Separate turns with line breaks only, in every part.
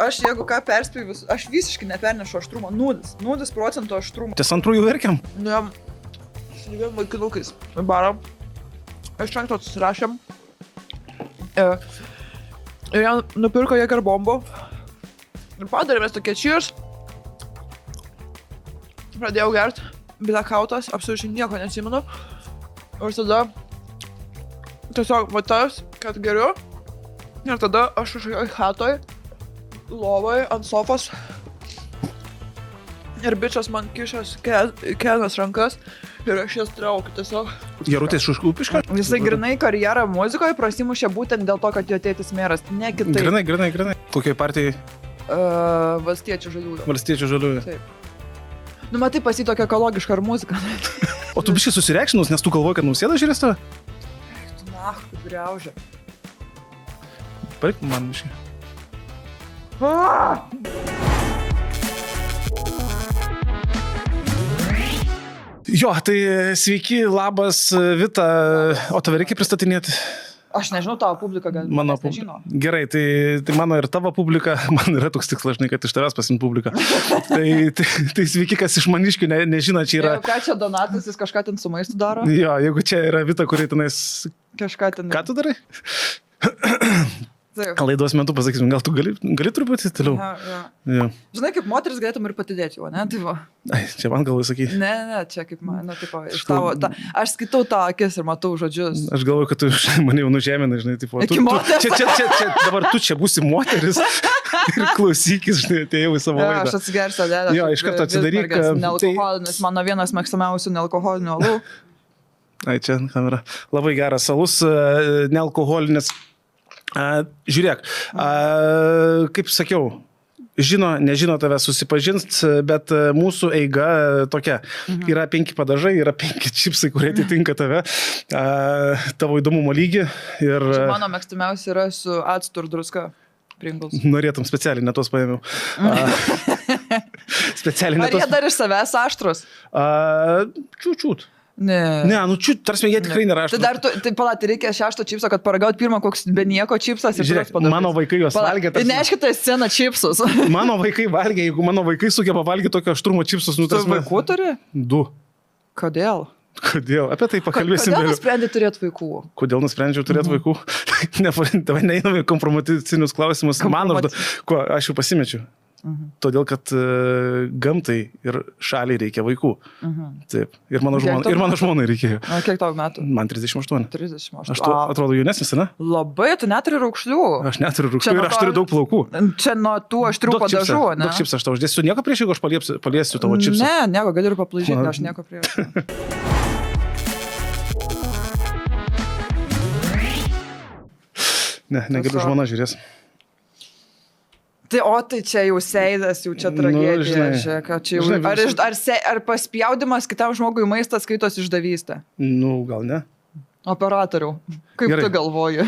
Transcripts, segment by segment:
aš jeigu ką perspėju, aš visiškai nepernešu aštrumo. 0% aštrumo.
Ties antrųjų verkiam?
Ne, su dviem vaikinukais. Baram. Iš anksto atsirašėm. Ir jie nupirko jėgar bombų. Ir padarėmės tokie cheers. Pradėjau gert. Blacoutas, absoliučiai nieko neatsimenu. Ir tada tiesiog matas, kad geriu. Ir tada aš kažkokioj chatoj, lovoj, ant sofos. Ir bičias man kišęs kelias rankas. Ir aš jas traukiu tiesiog.
Jarutės Šuškupiška?
Jisai grinai karjerą muzikoje prasimušė būtent dėl to, kad jo tėtis meras. Ne kitaip.
Grinai. Kokiai partijai?
Valstiečių žaliųjų.
Valstiečių žaliųjų.
Taip. Nu, matai, pas jį tokia ekologiška ar muzika.
O tu biškai susireikšinus, nes tu galvoji, kad Nausėda žiūrės tave?
Tu kaip griaužia.
Pareik man biškai. Jo, tai sveiki, labas, Vita. O tave reikia pristatinėti?
Aš nežinau, tavo publika gal nežino.
Gerai, tai mano ir tavo publika, man yra toks tikslas, žinai, kad iš tavęs pasimt publiką. tai sveiki, kas iš Maniškių nežino, čia yra...
Ką čia Donatas, jis kažką ten su maistu daro?
Jo, jeigu čia yra Vita, kuri tenais...
Kažką ten...
Ką tu darai? Laidos metu pasakysim, gal tu gali truputį toliau?
Ja. Žinai, kaip moteris galėtum ir patidėti jo, ne? Tai va.
Ai, čia man galvai sakai.
Ne, čia kaip man, tipo, iš tavo... Aš skaitau tavo akis ir matau žodžius.
Aš galvoju, kad tu mane jau nužeminai, žinai, tipo... Čia, dabar tu čia būsi moteris ir klausykis, žinai, atėjau į savo laidą.
Aš atsigersiu, dėlę.
Jo, iš karto atsidaryk.
Nealkoholinis, mano vienas mėgstamiausių nealkoholinių alų.
Ai, čia kamera. Labai geras alus, nealkoholinis. Žiūrėk, kaip sakiau, nežino tave susipažins, bet mūsų eiga tokia. Yra 5 padažai, yra 5 čipsai, kurie atitinka tave, tavo įdomumo lygį. Ir...
Mano mėgstamiausia yra su actu ir druska. Pringles.
Norėtum, specialiai netos paėmiau. Specialiai netos.
Ar jie dar iš savęs aštrus?
Čiūčiūt.
Ne,
tarsi jie tikrai nėra aštrus.
Tai dar, tai reikia 6 čipso, kad paragaut pirmą koks be nieko čipsas.
Žiūrėk, mano vaikai juos valgė.
Neaiškiai tai scena čipsus.
Mano vaikai valgė, jeigu mano vaikai sugeba valgyti tokio aštrumo čipsus,
Tu vaikų turi?
2.
Kodėl?
Apie tai pakalbėsim.
Kodėl nusprendė turėti vaikų?
Kodėl nusprendžiau turėti vaikų? Neįnami kompromaticinius klausimus. Aš jau pasimečiu. Todėl, kad gamtai ir šaliai reikia vaikų. Taip. Ir mano žmonai reikėjo.
Kiek tau metų?
Man 38.
38.
Aš atrodo jaunesnis, ne?
Labai, tu neturi raukšlių.
Aš neturiu raukšlių ir aš turiu daug plaukų.
Čia nuo tų aštrių padažų, ne?
Daug čipsą aš tau uždėsiu. Nieko prieš, jeigu aš paliesiu tavo čipsą?
Ne, nieko, galiu ir paplaižyti, aš nieko prieš.
Negaliu, žmona žiūrės.
Tai čia jau seidas, jau čia tragedija. Ar paspjaudimas kitam žmogui maistas skaitos išdavystė?
Gal ne.
Operatoriau, kaip Gerai. Tu galvoji?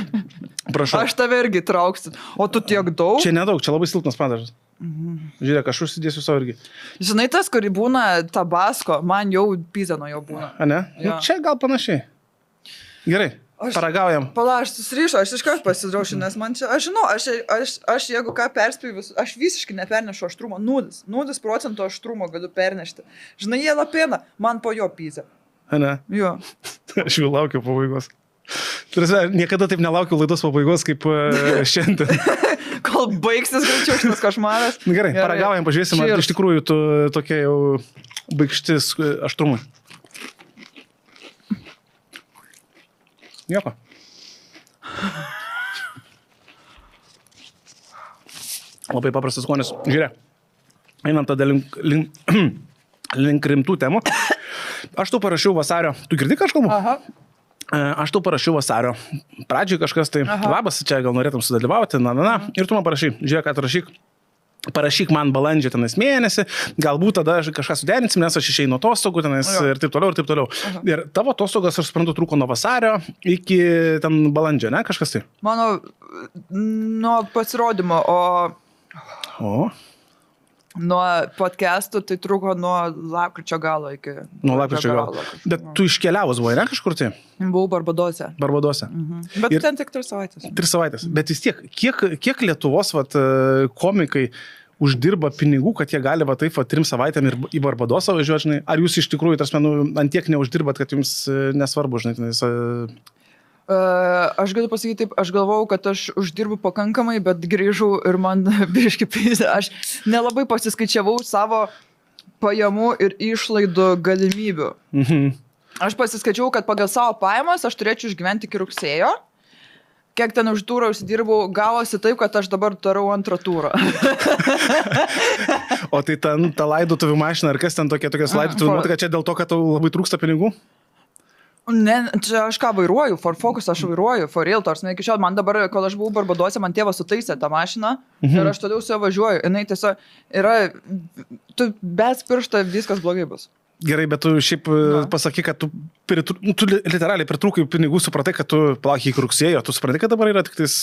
Prašau.
Aš tave irgi trauksiu. O tu tiek daug?
Čia nedaug, čia labai silpnas padažas. Žiūrėk, aš užsidėsiu savo irgi.
Žinai, tas, kurį būna tabasko, man jau pizeno jau būna.
A ne? Čia gal panašiai. Gerai. Paragaujam.
Pala, aš susiryšau, aš iškart pasidraušiu, nes man čia, aš žinau, aš jeigu ką perspėju, aš visiškai nepernešu aštrumo, 0% aštrumo galiu pernešti. Žinai, jie lapėna, man po jo pyzė.
A ne?
Jo.
Aš jau laukiu pabaigos. Niekada taip nelaukiu laidos pabaigos kaip šiandien.
Kol baigsis greičiau šitas košmaras.
Gerai, paragaujam, pažiūrėsim, ar iš tikrųjų tu tokie jau baigštis aštrumai. Nieko. Labai paprastas skonis. Žiūrėk, einant tada link rimtų temų. Aš tau parašiau vasario. Tu girdi kažką?
Aha.
Aš tau parašiau vasario. Pradžiai kažkas tai, labas, čia gal norėtum sudalyvauti, ir tu man parašy. Žiūrėk, atrašyk. Parašyk man balandžio tenais mėnesį, galbūt tada kažką suderinsim, nes aš išeinu atostogų tenais ir taip toliau, ir taip toliau. Ir tavo atostogas, aš suprantu, truko nuo vasario iki ten balandžio, ne? Kažkas tai?
Mano nuo pasirodymo, Nuo podcastų tai truko nuo lapkričio galo iki...
Nuo lapkričio galo. Bet tu iškeliavus buvai, ne kažkur tai?
Buvau Barbadose.
Mhm.
Bet ten tik 3 savaitės.
3 savaitės. Bet vis tiek, kiek Lietuvos komikai uždirba pinigų, kad jie gali taip 3 savaitėm ir į Barbadosą važiuoti, žinai? Ar jūs iš tikrųjų, ant tiek neuždirbat, kad jums nesvarbu, žinai?
Aš galiu pasakyti taip, aš galvau, kad aš uždirbu pakankamai, bet grįžau ir man biški pizė. Aš nelabai pasiskaičiavau savo pajamų ir išlaidų galimybių. Aš pasiskaičiavau, kad pagal savo pajamas aš turėčiau išgyventi iki rugsėjo. Kiek ten už turą užsidirbau, gavosi taip, kad aš dabar darau 2 turą.
O tai ta laidotuvių mašina, ar kas ten tokia laidotuvių nuotaika, čia dėl to, kad tau labai trūksta pinigų?
Ne, čia aš ką vairuoju, For Focus aš vairuoju, For Real, tarsi iki šiol, man dabar, kol aš buvau Barbadose, man tėvas sutaisė tą mašiną ir aš toliau su ja važiuoju. Jinai tiesiog yra, tu bes pirštą, viskas blogai bus.
Gerai, bet tu šiaip pasakai, kad tu literaliai pritrūkai pinigų, supratai, kad tu plauki iki rugsėjo, tu supratai, kad dabar yra tik tais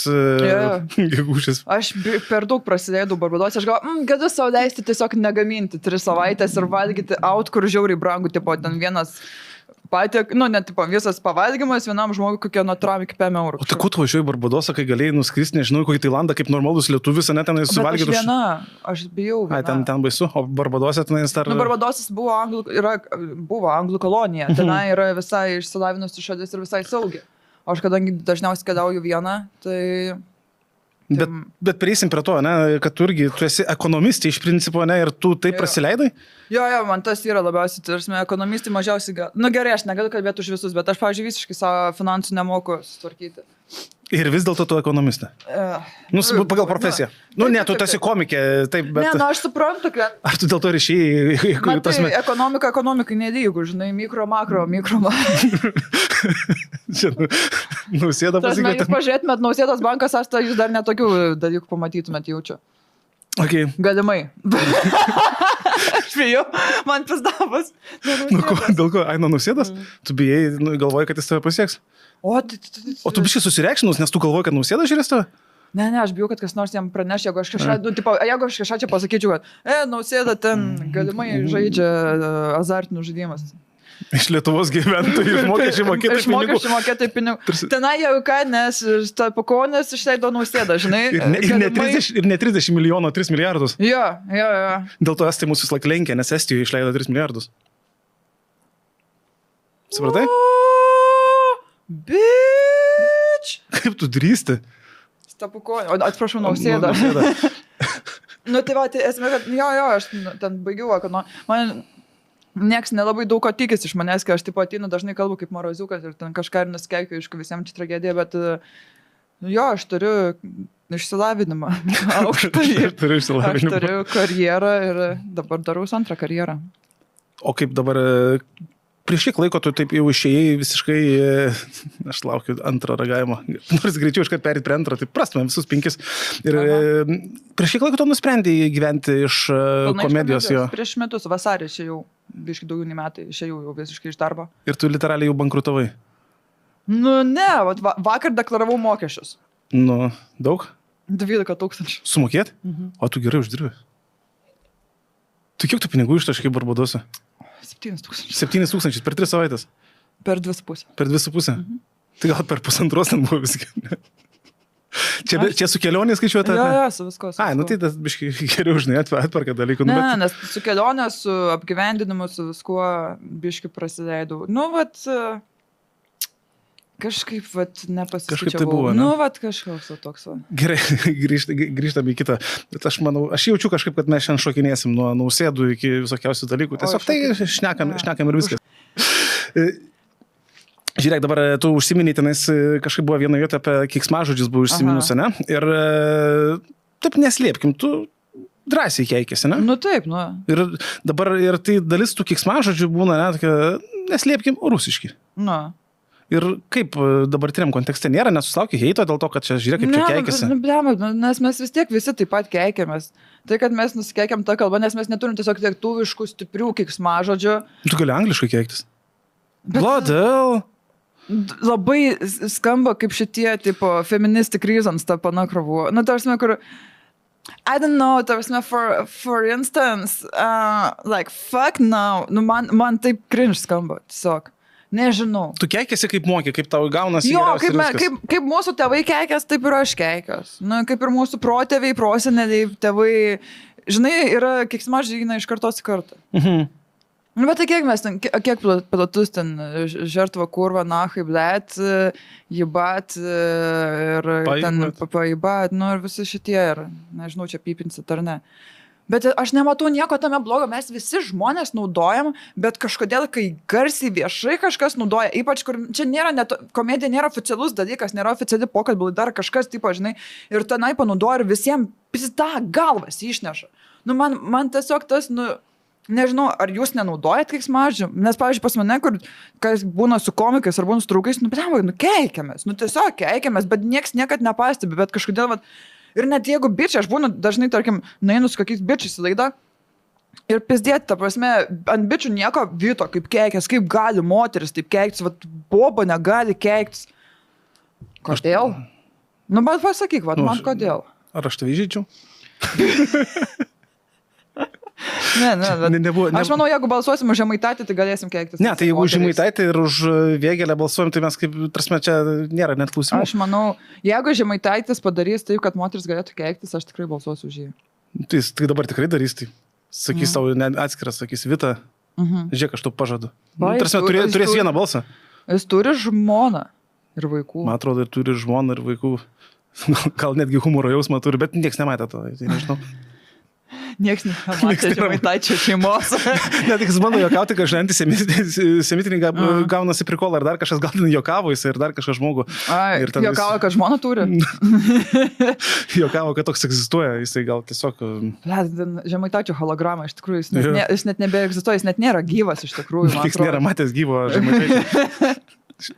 gegužės.
Aš per daug prasidėjau Barbadose, aš galvoju, galiu sau leisti tiesiog negaminti 3 savaitės ir valgyti out, kur žiauriai brangu, tipo, ten vienas visas pavalgymas vienam žmogui kokie nuo 3 iki 5 eurų.
O tai ko tu važiuoji į Barbadosą, kai galėjai nuskristi, nežinau, kokį Tailandą, kaip normalus lietuvis, ne ten suvalgyti?
Bet aš viena, aš bijau.
Ten baisu, o Barbadose ten dar...
Barbadosas buvo anglų kolonija, tenai yra visai išsilavinusi šalis ir visai saugi. O aš kadangi dažniausiai keliauju viena, tai...
Bet prieisim prie to, ne, kad tu esi ekonomistė iš principo, ne, ir tu taip prasileidai?
Jo, man tas yra labiausiai, tarsi ekonomistai mažiausiai gal. Nu gerai, aš negaliu kalbėti už visus, bet aš, pavyzdžiui, visiškai savo finansų nemoku sutvarkyti.
Ir vis dėlto tu ekonomistė? Pagal profesiją. Ne, tu esi komikė, taip, bet...
Ne, aš suprantu, kad...
Ar tu dėl to ryšiai...
Matai, ekonomikai nelygų, žinai, mikro, makro.
Čia, Nausėda pasikvietė.
Jūs pažiūrėtumėt, Nausėdos bankas, jūs dar netokių dalykų pamatytumėt, jaučiu.
Okay.
Galimai. Aš bijau, man pizdavas.
Dėl ko? Nuo Nausėdos? Tu bijai, galvoji, kad jis tave pasieks? O tu biškai susireikšinus, nes tu galvoji, kad Nausėda žiūrės tave?
Ne, aš bijau, kad kas nors jam praneš, jeigu aš kažką čia pasakyčiau, kad Nausėda ten galimai žaidžia azartinių žaidimus.
Iš Lietuvos gyventojų išmokėčiai mokėti pinigų.
Išmokėčiai mokėti pinigų. Tenai jau ką, nes pakonės išleido Nausėdą, žinai.
Ir ne 30 milijonų, 3 milijardus.
Jo.
Dėl to estai mūsų vis lenkia, nes Estijoje išleido 3 milijardus. Supratai?
Bitch!
Kaip tu drįsti?
Stapukonė. Atsiprašau, Nausėdą. Tai va, esmė, kad aš ten baigiau, kad man... Niekas nelabai daug ko tikisi iš manęs, kai aš taip ateinu, dažnai kalbu kaip moroziukas ir ten kažką ir nuskeikiu, aišku, visiems čia tragedija, bet aš turiu išsilavinimą. Aš turiu karjerą ir dabar darau 2 karjerą.
O kaip dabar, prieš kiek laiko tu taip jau išėjai visiškai, aš laukiu 2 ragavimo, nors greičiau iškart perėti prie 2, tai prastumėm visus 5. Ir prieš kiek laiko tu nusprendėjai gyventi iš komedijos jo?
Prieš metus, vasarį išėjau, biškai daugiau nei metai, išėjau jau visiškai iš darbo.
Ir tu literaliai jau bankrutavai?
Ne, vakar deklaravau mokesčius.
Daug?
12 000.
Sumokėt? O tu gerai uždirbi? Tu kiek tu pinigų ištaškai Barbadose?
7 000.
7 000 per 3 savaitės?
Per 2,5.
Per 2,5? Tai gal per 1,5 ten buvo viskai. Čia su kelionė skaičiuota?
Jo, su visko.
Tai tas biškai geriau, žinai, atperka dalykų.
Ne, nes su kelionė, su apgyvendinimu, su viskuo biškai prasileidau. Kažkaip, nepasiskaičiavau.
Kažkaip tai buvo, ne?
Kažkoks toks.
Gerai, grįžtame į kitą. Bet aš manau, aš jaučiu kažkaip, kad mes šiandien šokinėsim nuo Nausėdų iki visokiausių dalykų. Tiesiog tai šnekam ir viskas. Žiūrėk, dabar tu užsiminei tenais, kažkaip buvo viena vieta apie keiksmažodžius buvo užsiminusi, ne? Ir taip neslėpkim, tu drąsiai keikėsi, ne?
Taip,
Ir dabar ir tai dalis tų keiksmažodžių būna, ne, neslėpkim, rusiški. Ir kaip dabartiniam kontekste nėra, nesusilaukia heito dėl to, kad čia žiūrėk, kaip čia keikėsi.
Nes mes vis tiek visi taip pat keikėmės. Tai, kad mes nusikeikiam tą kalbą, nes mes neturim tiesiog lietuviškų stiprių keiksmažodžių.
Tu gali angliškai keiktis. Bloodel.
Labai skamba kaip šitie, tipo, feministic reasons, ta panakrovu. Tarsi, kur I don't know, ta prasme, for instance, like, fuck no, nu, man taip cringe skamba, tiesiog. Nežinau.
Tu keikėsi kaip mokė, kaip tau gaunasi.
Jo,
geriausiai ir viskas.
kaip mūsų tėvai keikės, taip ir aš keikės. Nu, kaip ir mūsų protėviai, proseneliai, tėvai, žinai, yra keiksmažodžiai eina iš kartos į kartą. Nu, bet tai kiek mes ten, kiek platus ten žertva kurva, nahai, blėt, jibat ir ten pajibat, nu ir visi šitie ir, nežinau, čia pypinsit ar ne. Bet aš nematau nieko tame blogo, mes visi žmonės naudojam, bet kažkodėl, kai garsiai viešai kažkas naudoja, ypač kur čia nėra, komedija nėra oficialus dalykas, nėra oficiali pokalbė, dar kažkas, tipo, žinai, ir tenai panaudoja ir visiems pizda galvas išneša. Nu, man tiesiog tas, nu, nežinau, ar jūs nenaudojat keiksmažodžių, nes, pavyzdžiui, pas mane, kur kas būna su komikais ar būna su draugais, nu, keikiamės, nu, tiesiog keikiamės, bet nieks niekad nepastebi, bet kažkodėl, ir net jeigu bičiai, aš būnu dažnai, tarkim, nueinu su kokiais bičiais į laidą ir pizdėti, ta prasme, ant bičių nieko vyto, kaip keikės, kaip gali moteris taip keiktis, boba negali keiktis. Kodėl? Nu, bet pasakyk, man kodėl.
Ar aš tave įžeidžiau?
Ne, aš manau, jeigu balsuosim už Žemaitaitį, tai galėsim keiktis.
Ne, tai jeigu už Žemaitaitį ir už Vėgėlę balsuojam, tai mes kaip, tarsi, čia nėra net klausimų.
Aš manau, jeigu Žemaitaitis padarys taip, kad moteris galėtų keiktis, aš tikrai balsuosiu už jį.
Tai dabar tikrai darys tai. Sakys tau atskiras, sakys Vita, žiūrėk, aš tau pažadu. Tarsi, turės vieną balsą.
Jis turi žmoną ir vaikų.
Man atrodo, ir turi žmoną ir vaikų. Gal netgi humoro jausmą turi, bet nieks nematė to, tai nežinau.
Niekas nematė Žemaitaičio šeimos.
Ne, tik jis mano juokauti, kad antisemitinį gaunasi prikolą, ar dar kažkas gal ten juokavo jis, ir dar kažkas žmogų.
Juokavo, kad žmona turi.
Juokavo, kad toks egzistuoja, jisai gal tiesiog...
Žemaitaičio hologramą, iš tikrųjų, jis net nebeegzistuoja, jis net nėra gyvas, iš tikrųjų.
Jis nėra matęs gyvo Žemaitaičio.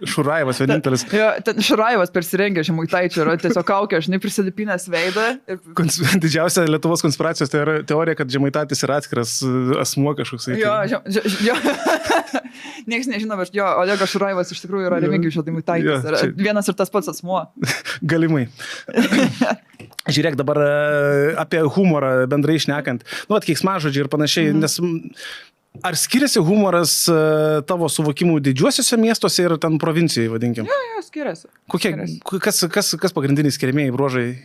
Šuraivas vienintelis.
Jo, ten Šuraivas persirengė Žemaitaičio, yra tiesiog kaukė, žinai, prisilipinęs veidą.
Didžiausia Lietuvos konspiracijos teorija, kad Žemaitaitis yra atskiras asmuo kažkoks.
Jo. Niekas nežino, bet jo, Olegas Šuraivas iš tikrųjų yra Remigijus Žemaitaitis. Yra vienas ir tas pats asmuo.
Galimai. Žiūrėk, dabar apie humorą bendrai šnekant. Nu, keiksmažodžiai ir panašiai, nes... Ar skiriasi humoras tavo suvokimų didžiuosiuose miestuose ir ten provincijoje, vadinkim?
Jo, skiriasi.
Kas pagrindiniai skiriamieji bruožai?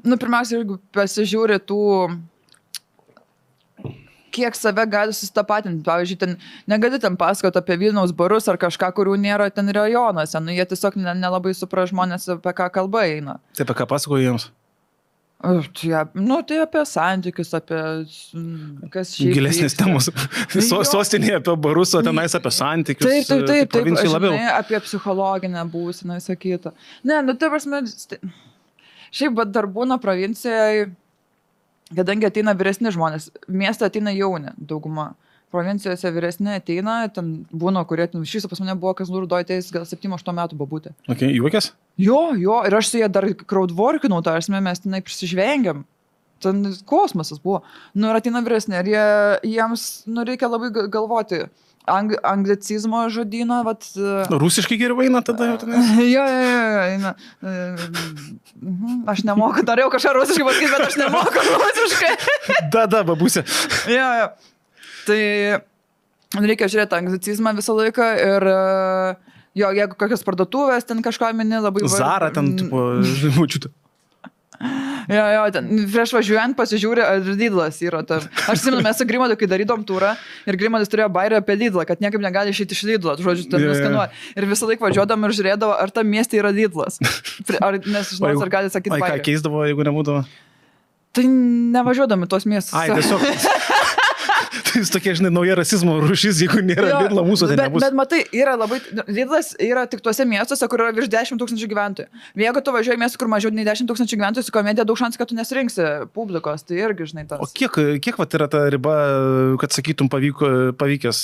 Nu, pirmiausia, jeigu pasižiūri tų, kiek save gali susitapatinti. Pavyzdžiui, ten negali ten pasakoti apie Vilniaus barus ar kažką, kurių nėra ten rajonuose. Nu, jie tiesiog nelabai supras žmonės, apie ką kalba eina.
Tai apie ką pasakoji jiems?
Tai apie santykius, apie kas šiaip.
Gilesnės temos. Sostinėje apie barus, o tenais apie santykius.
Taip, žinai, apie psichologinę būseną, visą kitą. Ne, tai prasme, šiaip dar būna provincijoje, kadangi ateina vyresni žmonės, miestą ateina jauni dauguma. Provincijose vyresni ateina, ten būna, kurie, šis pas mane buvo, kas Lurdoje ateis, gal 7-8 metų babutė.
Ok, juokės?
Jo, ir aš su jie dar crowdworkinau, tai mes tenai prisižvengiam. Ten kosmosas buvo. Nu, ir ateina vyresni, ir jiems, reikia labai galvoti. Anglicizmo žodyną, vat...
Rusiškai geriau eina tada jau tenais?
Jo, eina. Aš nemoku, norėjau kažką rusiškai pasakyti, bet aš nemoku rusiškai.
Da, babusė.
Jo. Tai reikia žiūrėti anglicizmą visą laiką ir jeigu kokios parduotuvės ten kažką mini labai...
Zara ten, tipo, žinaučiutė.
Jo, ten prieš važiuojant pasižiūrė, ar Lidlas yra. Aš atsimenu, mes su Grimadu, kai darydom turą ir Grimadas turėjo bairį apie Lidlą, kad niekaip negali išeiti iš Lidlo, žodžiu, ten nuskanuoja. Ir visą laiką važiuodam ir žiūrėdavo, ar tam mieste yra Lidlas. Nes žinau, ar gali sakyti bairį.
Ką keisdavo, jeigu nebūdavo?
Tai nevažiuodami tos miestus.
Tiesiog... Tai jis tokia, žinai, nauja rasizmo rūšis, jeigu nėra Lidlo, mūsų tai nebus.
Bet matai, yra labai... Lidlas yra tik tuose miestuose, kur yra virš 10 000 gyventojų. Jeigu tu važiuoji miestų, kur mažiau nei 10 000 gyventojų, su komedija daug šansų, kad tu nesirinksi publikos. Tai irgi, žinai, tas.
O kiek vat yra ta riba, kad sakytum, pavykęs,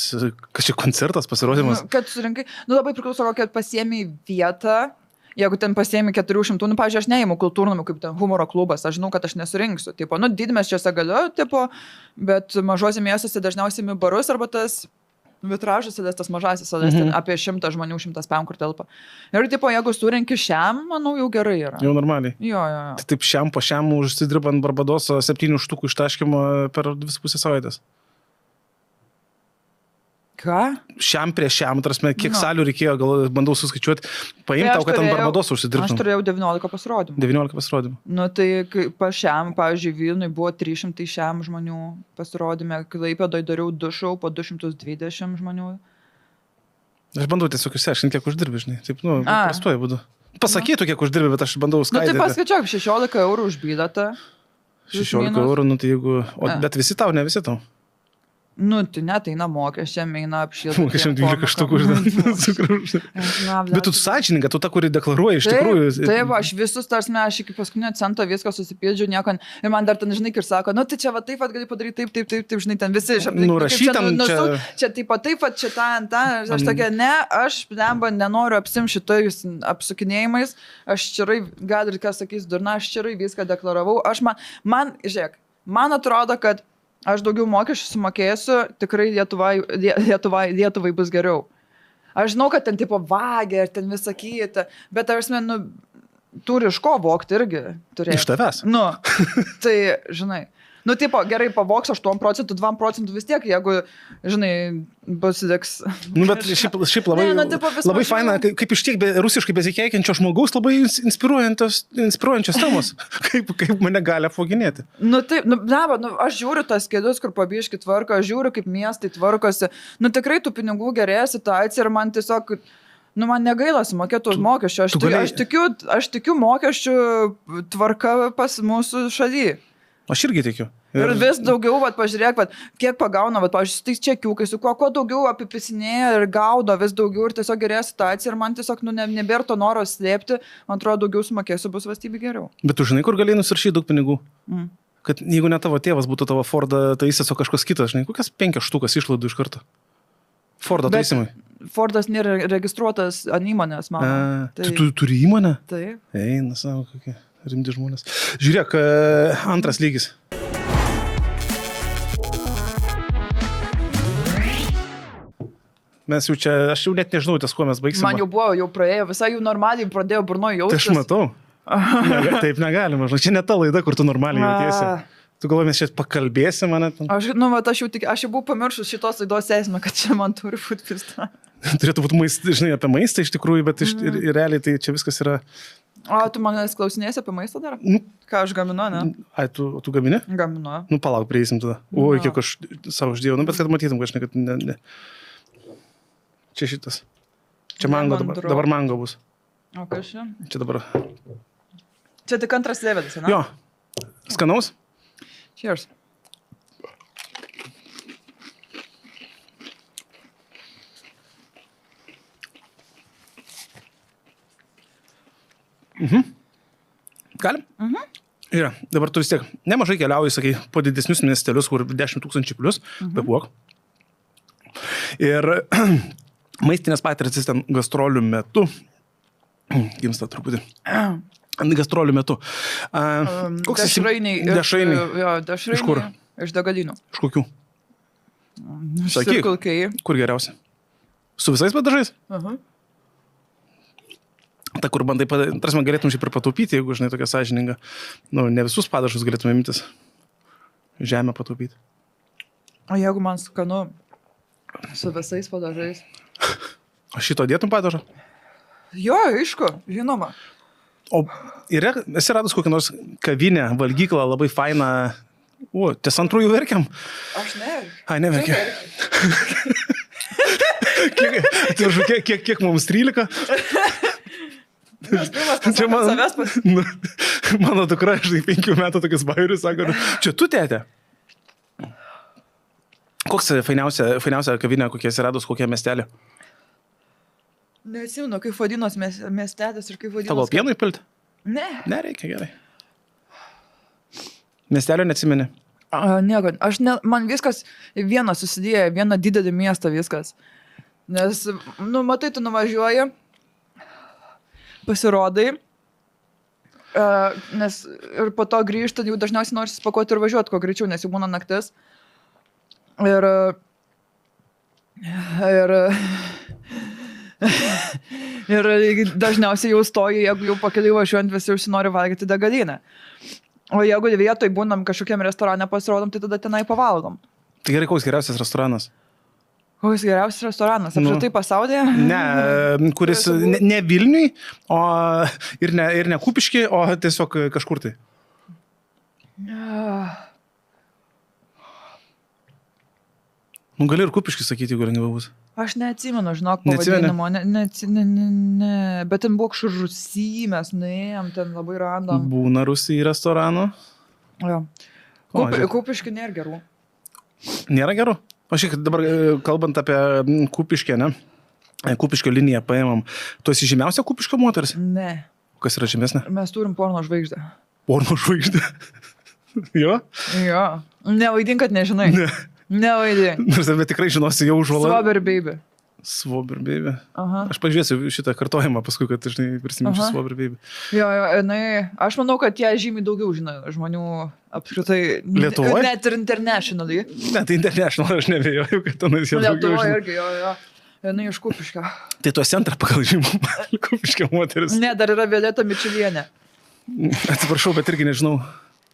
kažkiek koncertas, pasirodymas?
Kad surinkai... Labai priklauso, kokią pasiėmei vietą. Jeigu ten pasiemi 400, pavyzdžiui, aš neįimu kultūrnamių kaip ten humoro klubas, aš žinau, kad aš nesurinksiu. Didmiesčiuose galiu, bet mažose miestuose dažniausiai barus arba tas Vitražas sales, tas mažasis sales, ten apie 100 žmonių, 100 pėm, kur telpa. Ir tipo, jeigu surenki šiam, manau, jau gerai yra.
Jau normaliai.
Jo.
Tai taip šiam po šiam užsidirbant Barbadoso 7 štukų ištaškimo per 2,5 savaitės.
Ką?
Šiam prie šiam, tarsi, kiek salių reikėjo, gal bandau suskaičiuoti, paimti tau, kad ant Barbadoso užsidirbtum.
Aš turėjau 19 pasirodymų.
19 pasirodymų.
Nu tai pa šiam, pavyzdžiui, Vilniui buvo 300 šiam žmonių pasirodymė, Klaipėdoje dariau 2 šou po 220 žmonių.
Aš bandau tiesiog išsiaiškinti, kiek uždirbi, žinai. Taip, prastuoju būdu. Pasakytų, kiek uždirbi, bet aš bandau skaidyti.
Nu tai paskaičiuok, 16 eurų už bilietą.
16 eurų, nu tai jeigu... Bet visi tau, ne visi tau.
Nu, tai net eina mokesčiam, eina apšilti.
Mokesčiam 12 štukų uždėti. Bet tu sąžininga, tu ta, kuri deklaruoja iš tikrųjų.
Taip, aš visus, tarsi, aš iki paskutinio cento viską susipildžiu, nieko. Ir man dar ten, žinai, ir sako, nu tai čia va taip, gali padaryti taip, žinai, ten visi iš aplinkų.
Nurašytam
čia taip, čia tą. Aš tokia, ne, aš nenoriu apsimti šitais apsukinėjimais. Aš čiarai, gal ir kas sakys, durna, aš čiarai viską deklaravau. Žiūrėk, man atrodo, kad aš daugiau mokesčių sumokėsiu, tikrai Lietuvai bus geriau. Aš žinau, kad ten tipo vagė ir ten visą kitą, bet aš turi iš ko vokti irgi. Turėti.
Iš tavęs?
Nu, tai, žinai. Nu, tipo, gerai, pavoks 8%, 2% vis tiek, jeigu, žinai, pasidegs.
Nu, bet šiaip labai, labai faina, kaip iš tiek rusiškai besikeikiančio žmogaus, labai inspiruojančios temos, kaip mane gali apvoginėti.
Nu, taip, aš žiūriu tas kėdus, kur pabiški tvarko, aš žiūriu, kaip miestai tvarkosi. Nu, tikrai tų pinigų gerėja situacija ir man tiesiog... Nu, man negaila sumokėti už mokesčių. Aš tikiu mokesčių tvarka pas mūsų šaly.
Aš irgi tikiu.
Ir vis daugiau, pažiūrėk, kiek pagauna, pažiūrėk, tais čekiukai, su kuo daugiau apipisinėja ir gaudo vis daugiau ir tiesiog gerėja situacija ir man tiesiog nebėra to noro slėpti, man atrodo, daugiau sumokėsiu, bus valstybė geriau.
Bet tu žinai, kur galėjai nusirašyti daug pinigų? Kad jeigu ne tavo tėvas būtų tavo Fordą taisęs, o kažkas kitas, žinai, kokias 5 štukas išlaidų iš karto? Fordą taisimai.
Fordas nėra registruotas ant įmonės, mano.
Tu turi įmonę?
Taip.
Eina, savo, kokie rimti žmonės. Žiūrėk, antras lygis. Mes jau čia, aš jau net nežinau, ties kuo mes baigsime.
Man jau buvo, jau praėjo, visai jau normaliai pradėjo burnoje jaustis.
Tai aš matau. Taip negalima, čia ne ta laida, kur tu normaliai jautiesi. Tu galvoji, mes čia pakalbėsi mane.
Aš jau buvau pamiršus šitos laidos esmę, kad čia man turi būti pista.
Turėtų būti žinai, apie maistą iš tikrųjų, bet ir realiai tai čia viskas yra...
O, tu manęs klausinėsi apie maistą dar? Ką aš gaminu, ne?
Ai, tu gamini?
Gaminu.
Nu, palauk, prieisim tada. Oi, kiek aš savo uždėjau. Nu, bet kad matytum kažkai, kad ne. Čia šitas. Čia mango dabar mango bus.
O, kas čia?
Čia dabar.
Čia tik antras levelis, ne?
Jo. Skanaus?
Cheers.
Galim? Ir dabar tu vis tiek nemažai keliauji, sakai, po didesnius miestelius, kur 10 000 plius, bebuok. Ir maistinės patirtis ten gastrolių metu, gimsta truputį, gastrolių metu.
Dešrainiai.
Iš kur?
Iš degalinių.
Iš kokių?
Sakyk.
Kur geriausia? Su visais padažais? Ta, kur bandai, tarsi galėtum šiaip ir pataupyti, jeigu, žinai, tokia sąžininga. Nu, ne visus padažus galėtume imtis. Žemę pataupyti.
O jeigu man skanu su visais padažais?
O šito dėtum padažą?
Jo, aišku, žinoma.
O esi radus kokią nors kavinę, valgyklą, labai fainą. O, ties antrųjų verkiam?
Aš ne.
Ai, neverkiam. Kiek mums 13? Čia mano dukra, žinai, 5 metų tokias bairius, sako, čia tu, tėtė? Koks fainiausia kavinė, kokie atsiradus, kokie miestelė?
Neatsimenu, kaip vadinos miestelis ir kaip vadinos...
Tavo pienų įpilti?
Ne.
Nereikia, gerai. Miestelio neatsimeni?
Nieko, man viskas vieną susidėjo, vieną didelį miestą viskas. Nes, matai, tu nuvažiuoji, pasirodai, nes ir po to grįžtant jau dažniausiai nori spakuoti ir važiuoti kuo greičiau, nes jau būna naktis. Ir Ir dažniausiai jau stoji, jeigu jau pakeliui važiuojant visi užsinori valgyti degalinę. O jeigu vietoj būnam kažkokiam restorane pasirodom, tai tada tenai pavalgom.
Tai gerai, koks geriausias restoranas?
Koks geriausias restoranas? Apskritai pasaulyje?
Ne, kuris ne Vilniui, ir ne Kupiški, o tiesiog kažkur tai. Nu, gali ir Kupiški sakyti, jeigu lengviau bus.
Aš neatsimenu, žinok, pavadinimo. Ne. Bet ten buvo kažkur Rusy, mes nuėjom, ten labai random.
Būna Rusy restoranų.
Jo. Kupiški nėra gerų.
Nėra gerų? O šiek dabar kalbant apie Kupiškę, ne? Kupiškio liniją paėmam. Tu esi žymiausia Kupiškio moteris?
Ne.
Kas yra žymesnė?
Mes turim porno žvaigždę.
Porno žvaigždę? Jo?
Jo. Nevaidink, kad nežinai. Ne. Nevaidink.
Nors bet tikrai žinosi jau užvalą.
Swabber baby.
Swabber baby.
Aha.
Aš pažiūrėsiu šitą kartojimą paskui, kad žinai prisiminčiau Swabber baby.
Jo, aš manau, kad jie žymiai daugiau žino žmonių apskritai.
Lietuvoje?
Net ir internationally.
Net international aš nebėjau, kad tenais jie daugiau žino.
Lietuvoje irgi, jo. Jinai iš Kupiškio.
Tai tu esi antrą pagal žymumą Kupiškio moteris.
Ne, dar yra Violeta Mičilienė.
Atsiprašau, bet irgi nežinau.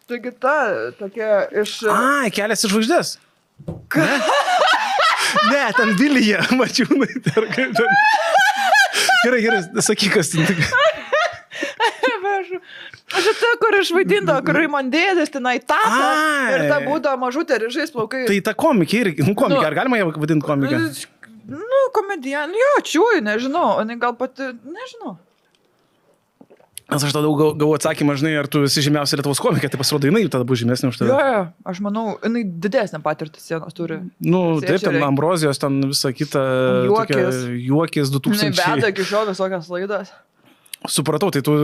Taigi tokia iš...
Kelias iš žvaigždės. Ką? Ne, ten Vilija, Mačiūnai. Gerai, sakyk, kas ten.
Aš ta, kur išvaidindavo, kur Raimondėlis, tenai tata. Ir ta būdavo mažutė ryžais plaukai.
Tai ta komikė irgi. Komikė, ar galima ją vadinti komikė?
Komedija. Jo, čiūj, nežinau. O ne gal pati, nežinau.
Nes aš tada gavau atsakymą, žinai, ar tu esi žymiausia Lietuvos komikė, tai pasirodo, jinai tada bus žymesnė už tave.
Jo, aš manau, jinai didesnę patirtį sienos turi.
Nu, taip, ten Ambrozijos, ten visa kita. Juokis 2000.
Jinai beda iki šiol visokias laidas.
Supratau, tai tu,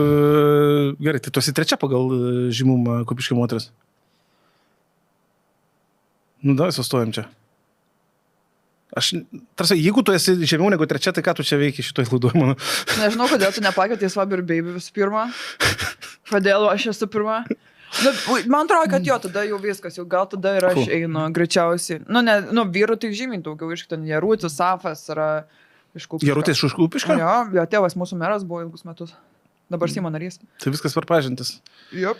gerai, tai tu esi trečia pagal žymumą Kupiškio moteris. Nu, davai sustojam čia. Tarsi, jeigu tu esi žemiau negu trečia, tai ką tu čia veiki šitoj laidoj, manau?
Nežinau, kodėl tu nepakėtė Swabber baby visų pirma. Kodėl aš esu pirma? Man atrodo, kad jo, tada jau viskas, jau gal tada ir aš einu greičiausiai. Vyrų tai žymiai daugiau, iš ten Jarutis, Safas yra iš Kupiškio.
Jarutis iš Kupiškio?
Jo tėvas mūsų meras buvo ilgus metus. Dabar Seimo narys.
Tai viskas per pažintis.
Jop.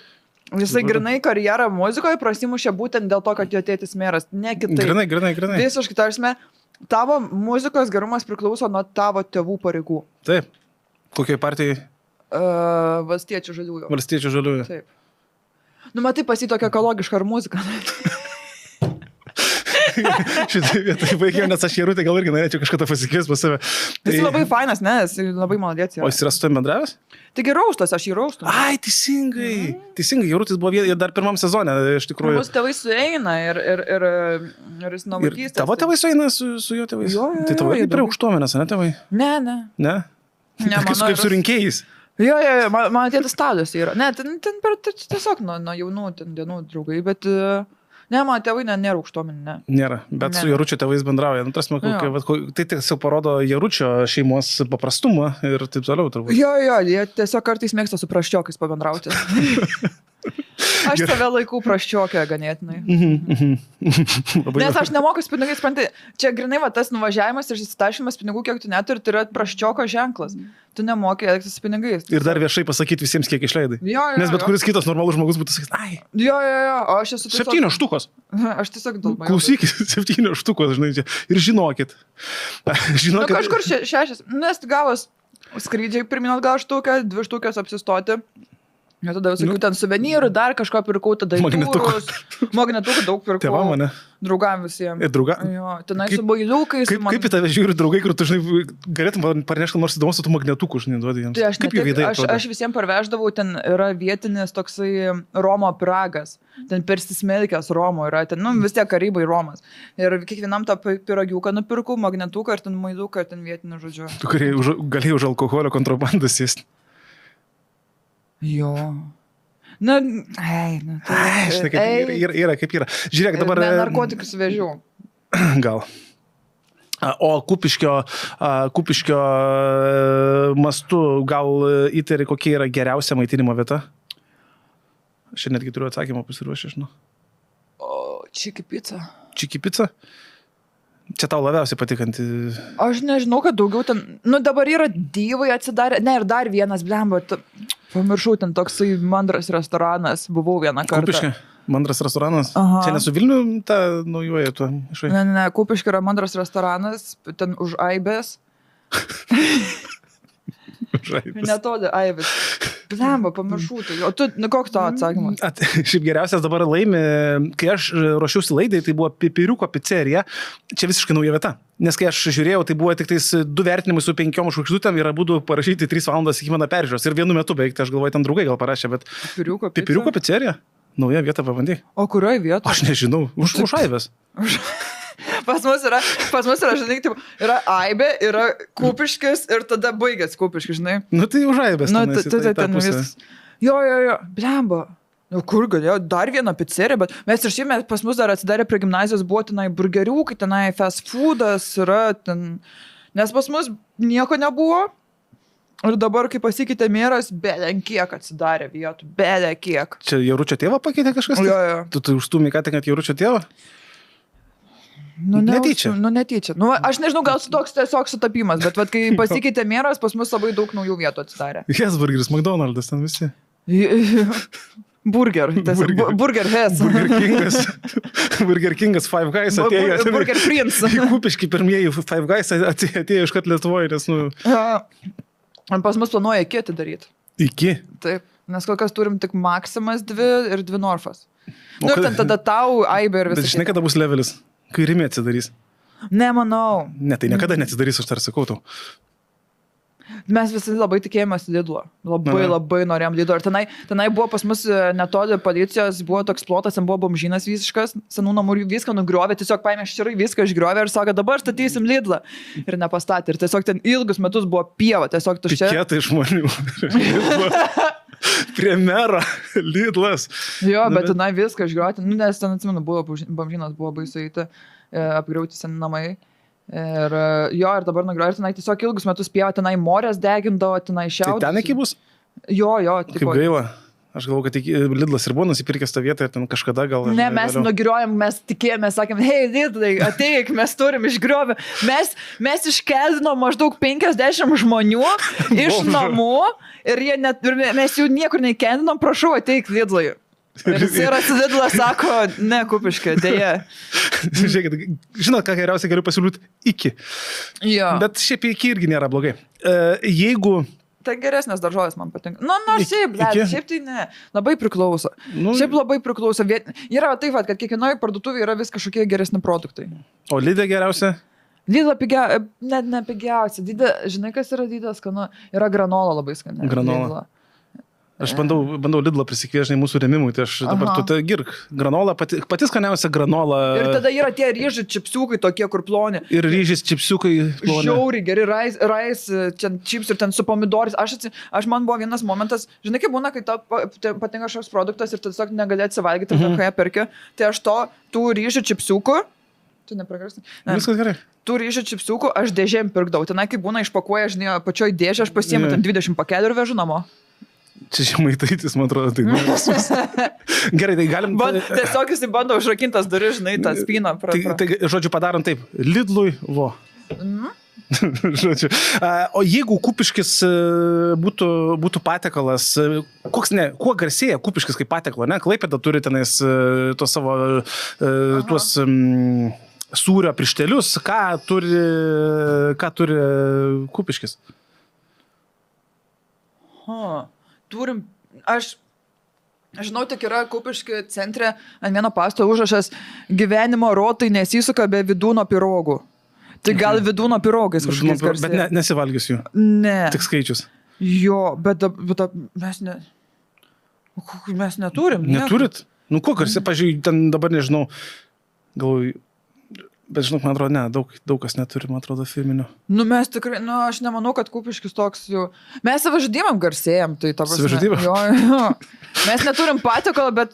Jisai grinai karjerą muzikoje prasimušė būtent dėl to, kad jo tėtis meras. Ne kitaip.
Grinai.
Visiškai, tarsime, tavo muzikos gerumas priklauso nuo tavo tėvų pareigų.
Taip. Kokiai partijai?
Valstiečių žaliųjų.
Valstiečių žaliųjų.
Taip. Nu, matai, pas jį tokia ekologiška ar muzika.
Šitai vietai baigiau, nes aš Jarutė gal irgi norėčiau kažką pasikvies pas save.
Jis labai fainas, ne? Jis labai maladėts.
O jis yra su tavim bendravęs?
Taigi raustas, aš jį raustų.
Ai, teisingai. Teisingai, Jarutis buvo dar pirmam sezone, iš tikrųjų.
Mūsų tėvai sueina ir jis nuo vaikystės.
Tavo tėvai sueina su jo tėvais?
Jo.
Tai tavo irgi prie aukštuomenės, ne tėvai?
Ne.
Ne? Kaip su rinkėjais.
Jo, mano tėtis Tadas yra. Ne, ten tiesiog nuo jaunų dienų draugai, bet... Ne, mano tėvai nėra aukštuomenė, ne.
Nėra, bet su Jaručio tėvais bendrauja. Tai tiesiog parodo Jaručio šeimos paprastumą ir taip toliau turbūt.
Jo, jie tiesiog kartais mėgsta su praščiokais pabendrauti. Aš save laikau praščiokę ganėtinai. Nes aš nemoku pinigais, spranti. Čia grinai va tas nuvažiavimas ir įsitašymas pinigų, kiek tu neturi, tai yra praščioko ženklas. Tu nemoki elgtis su pinigais.
Ir dar viešai pasakyti visiems, kiek išleidai.
Jo.
Nes bet kuris kitas normalus žmogus būtų sakęs, ai.
Jo, o aš esu tiesiog...
7 štukos.
Aš tiesiog dalbai.
Klausykit, 7 štukos, žinai, čia. Ir žinokit.
Nu, kažkur 6. Nes gavos skrydžiai, pirmin atgal štukę, 2 štukės apsistoti. Ir tada visokių ten suvenyrų, dar kažko pirkau, tada magnetukų daug pirkau.
Tėvam, ne?
Draugam visiems.
Ir draugam?
Jo, tenai su bailiukais.
Kaip į tave žiūri draugai, kur tu, žinai, galėtum parnešti nors įdomus, tu magnetukų, žinai, duodi jiems.
Tai
kaip jų veidai atrodo?
Aš visiems parveždavau, ten yra vietinis toksai Romo pyragas. Ten persismelkęs Romo yra, ten, vis tiek Karibai Romas. Ir kiekvienam tą pyragiuką nupirkau, magnetuką ir ten maiduką ir ten vietinį žodžiu. Tu
galėjai už alkoholio kontrabandą sėsti.
Jo.
Žinai, yra kaip yra. Žiūrėk, dabar...
Narkotikus vežiau.
Gal. O Kupiškio mastu gal įtari, kokia yra geriausia maitinimo vieta? Aš netgi turiu atsakymą pasiruošę, žinau.
Čiki pica.
Čiki pica? Čia tau labiausiai patikanti.
Aš nežinau, kad daugiau ten, dabar yra Dyvai atsidarę, ne, ir dar vienas, blemba, pamiršau, ten toksai mandras restoranas, buvau vieną kartą.
Kupiškė, mandras restoranas.
Aha.
Čia nesu Vilnių, ta naujoje tuo.
Ne, Kupiškė yra mandras restoranas, ten už Aibės. Netoli Aibės. Blemba, pamiršau tai. O tu, koks tavo atsakymas?
Šiaip geriausias dabar laimi, kai aš ruošiausi laidai, tai buvo Pipiriuko pizzerija. Čia visiškai nauja vieta. Nes kai aš žiūrėjau, tai buvo tik tais 2 vertinimai su 5 žvaigždutėm ir abu parašyti 3 valandas iki mano peržiūros. Ir vienu metu beveik, tai aš galvoju, ten draugai gal parašė, bet... Pipiriuko pizzerija? Nauja vieta, pabandyk.
O kurioje vietoje?
Aš nežinau. Už Aibės.
Pas mus yra, žinai, taip, yra Aibė, yra Kupiškis ir tada baigęs Kupiškis, žinai.
Nu tai už Aibės.
Ten viskas. Jo, blemba. Kur galėjo, dar vieną pizzeriją, bet mes ir šiaip pas mus dar atsidarė prie gimnazijos, buvo tenai burgeriukai, tenai fast foodas yra ten, nes pas mus nieko nebuvo. Ir dabar, kai pasikeitė meras, belenkiek atsidarė vietų, belenkiek.
Čia Jaručio tėvą pakeitė kažkas?
Jo.
Tu užstūmė ką tik, kad Jaručio tėvą? Netyčia.
Netyčia. Aš nežinau, gal toks tiesiog sutapimas, bet kai pasikeitė meras, pas mus labai daug naujų vietų atsidarė.
Hesburgeris, McDonald's, ten visi.
Burger Hess.
Burger Kingas, Five Guys atėjo.
Burger Prince.
Kupiški pirmieji Five Guys atėjo iškart Lietuvoje, nes,
Pas mus planuoja iki atidaryti.
Iki?
Taip, nes kol kas turim tik Maximas 2 ir 2 Norfas. Ir ten tada tau, Aibė ir visą.
Bet žinai, kada bus levelis? Kai Rimi atsidarys.
Nemanau.
Ne, tai niekada neatsidarys, aš dar sakau tau.
Mes visi labai tikėjomės Lidlo. Labai norėjom Lidlo. Ir tenai buvo pas mus netoli policijos, buvo toks plotas, ten buvo bomžynas visiškas, senų namų viską nugriovė, tiesiog paėmė širai viską išgriovė ir sako, dabar statysim Lidlą. Ir nepastatė. Ir tiesiog ten ilgus metus buvo pieva, tiesiog tuščia.
Piketai žmonių. Prie mero Lidlas.
Jo, bet tenai viską išgriovė. Nes ten atsimenu, buvo bomžynas, buvo baisu eiti, apgriauti seni namai. Ir ir dabar nugriovė, ir tenai tiesiog ilgus metus pieva, tenai morės degindavo, tenai šiaudė.
Tai ten iki bus?
Jo.
Kaip gaila. Aš galvoju, kad Lidlas ir buvo nusipirkęs tą vietą ir ten kažkada gal...
Ne, mes nugriovėm, mes tikėjomės, sakėm, hei Lidlai, ateik, mes turim išgriovę. Mes iškeldinom maždaug 50 žmonių iš namų ir mes jų niekur neįkendinom, prašau, ateik Lidlai. Ir jis yra su Lidlas, sako, ne, Kupiškė, dėja.
Žiūrėkit, žinot, ką geriausiai galiu pasiūlyti? Iki.
Jo.
Bet šiaip iki irgi nėra blogai. Jeigu...
Tai geresnės daržovės man patinka. Šiaip tai ne. Labai priklauso. Šiaip labai priklauso. Yra taip, kad kiekvienoje parduotuvėje yra vis kažkokie geresni produktai.
O Lidė geriausia?
Lidla net ne pigiausia. Žinai, kas yra Lidlas skanu? Yra granola labai skani.
Granola. Aš bandau Lidlą prisikviesti mūsų rėmimui, tai aš dabar tu girk. Granola, pati skaniausia granola. Ir
tada yra tie ryžių čipsiukai tokie, kur ploni.
Ir ryžys čipsiukai ploni.
Žiauriai geri, rais, čips ir ten su pomidoris. Aš man buvo vienas momentas, žinai, kaip būna, kai tau patinka kažkoks produktas ir tu tiesiog negali atsivalgyti, ką jie perka. Tai aš tų ryžių čipsiukų, tu nepragarsi.
Viskas gerai.
Tų ryžių čipsiukų aš dėžėm pirkdavau. Tenai, kai būna išpakuoja, žinai, pačioj dėžė, aš pasiėmu ten 20 pakelių ir vežu namo.
Čia Žemaitaitis, man atrodo, tai nevisus. Gerai, tai galim...
Tiesiog jis bando užrakintas duris, žinai, tą spyną.
Tai, žodžiu, padarom taip. Lidlui, Žodžiu. O jeigu Kupiškis būtų patekalas, kuo garsėja Kupiškis kaip patekalo, ne? Klaipėda turi tenais tuos savo, tuos sūrio prištelius. Ką turi Kupiškis?
Turim, aš žinau, tik yra Kupiškio centre ant vieno pasto užrašas gyvenimo rotai nesisuka be Vidūno pirogų. Tai gal Vidūno pirogais kažkokiais garsėja.
Bet nesivalgius jų.
Ne.
Tik skaičius.
Jo, bet mes neturim.
Neturit? Nu, ko garsėja, pažiūrėjau, ten dabar nežinau, galvoju, bet žinok, man atrodo, daug kas neturi, man atrodo, firminių. Mes
tikrai, aš nemanau, kad Kupiškis toks jau... Mes savižudybėm garsėjam, tai ta prasme.
Savižudybėm?
Jo. Mes neturim patiekalą, bet...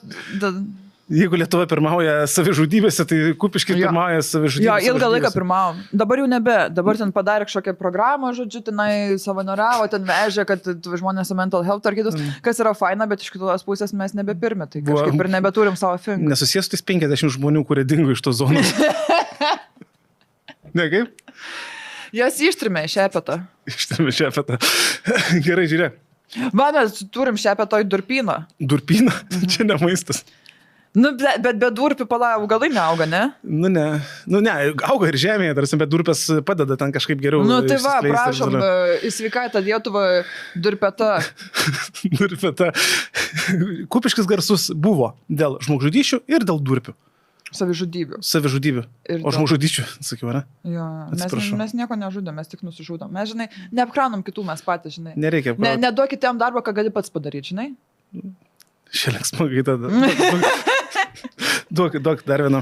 Jeigu Lietuva pirmauja savižudybėse, tai Kupiškis pirmauja savižudybėse.
Jo, ilgą laiką pirmavom. Dabar jau nebe. Dabar ten padarė kažkokią programą, žodžiu, tenai savanoriavo, ten vežė, kad žmonės su mental health ar kitus, kas yra faina, bet iš kitos pusės mes nebepirme, tai kažkaip ir nebeturim savo fingų.
Nesusijęs tais 50 žmonių, kurie dingo iš tos zonos. Ne kaip?
Jas ištrimė šepetą.
Ištėmė šepetą. Gerai, žiūrėk.
Va, mes turim šepetą į durpyną.
Durpyną? Čia ne maistas.
Nu, bet be durpių augalai neauga, ne?
Nu, ne, auga ir žemėje, tarsi, bet durpės padeda ten kažkaip geriau.
Nu, tai va,
išsiskleisti ir
prašom,
toliau.
į sveikatą Lietuvą durpeta.
Durpeta. Kupiškis garsus buvo dėl žmogžudyšių ir dėl durpių.
Savižudybių. Ir
O žmogžudyčių, sakiau, ne?
Jo,
Atsiprašau.
mes nieko nežudėm, mes tik nusižudom. Mes, žinai, neapkraunam kitų, mes patys, žinai.
Nereikia.
Neduokit jam darbo, ką gali pats padaryti, žinai.
Šiandien smagai tada. Duok dar vieną.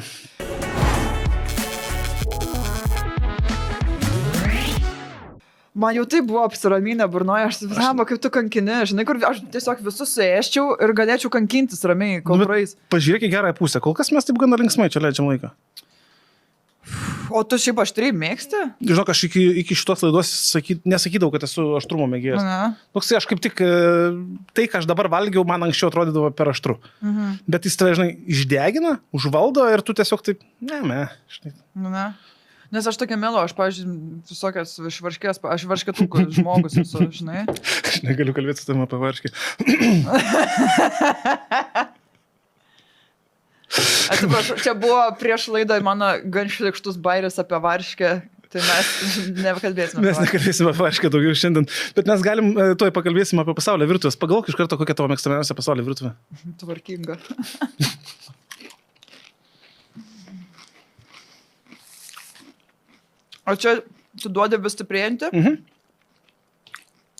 Man jau tai buvo apsiraminę burnoje, aš savama, kaip tu kankini, žinai, kur aš tiesiog visus suėščiau ir galėčiau kankintis ramiai, kol praeis.
Pažiūrėk į gerąją pusę, kol kas mes taip gana linksmai čia leidžiam laiką.
O tu šiaip aštriai mėgsti?
Žinok, aš iki šitos laidos nesakydavau, kad esu aštrumo mėgėjas. Toks aš kaip tik tai, ką aš dabar valgiau, man anksčiau atrodydavo per aštru. Bet jis tave, žinai, išdegina, užvaldo ir tu tiesiog taip, žinai.
Nes aš tokia melo, aš, pavyzdžiui, visokias švarškės, aš varškėtukų žmogus esu, žinai.
Aš negaliu kalbėti su tam apie varškę.
Atsiprašau, čia buvo prieš laidą mano gan šlikštus bairis apie varškę, tai mes nekalbėsime.
Mes nekalbėsime apie varškę daugiau šiandien, bet mes galim, tuoj pakalbėsime apie pasaulio virtuvės. Pagalvok iš karto, kokia tavo mėgstamiausia pasaulio virtuvė.
Tvarkinga. O čia tu duodi vis stiprėjantį?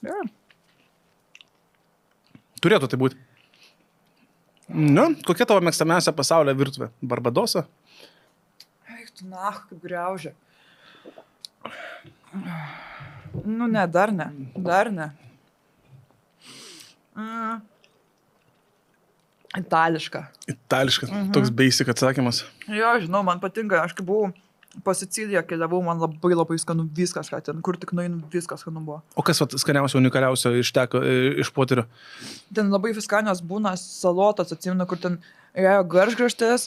Ja.
Turėtų tai būti. Nu, kokia tavo mėgstamiausia pasaulio virtuvė? Barbadosa?
Eik tu, kaip griaužia. Nu, ne, dar ne. Itališka.
Toks basic atsakymas.
Jo, žinau, man patinka, aš kai buvau pas Siciliją keliavau, man labai skanu viskas, ką ten, kur tik nueinu, viskas skanu buvo.
O kas skaniausio, unikaliausio išteko iš potyrio?
Ten labai skanios būna salotas, atsimenu, kur ten ėjo garžgraštis,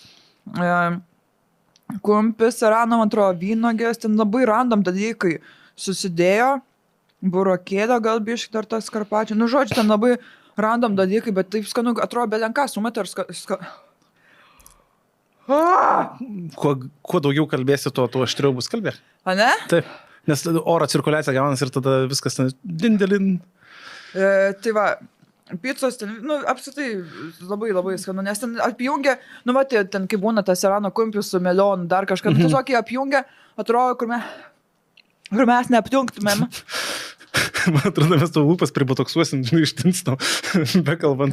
kumpis, rano, man atrodo, vynogės, ten labai random dalykai susidėjo, burokėlio gal biškai dar tas karpačių, nu žodžiu, ten labai random dalykai, bet taip skanu, atrodo, belenką sumatė ir
Kuo daugiau kalbėsi, tuo aštriau bus kalbėk.
A ne?
Taip, nes oro cirkuliacija gaunasi ir tada viskas ten dindelin.
Tai va, picos ten, nu, apsitai labai skanu, nes ten apjungia, nu, matė, ten kaip būna tas serano kumpis su melionu, dar kažką, tiesiog jie apjungia, atrodo, kur mes neapjungtumėm.
Man atrodo, mes tavo lūpas pribotoksuosim, žinai, ištinstam, bekalbant.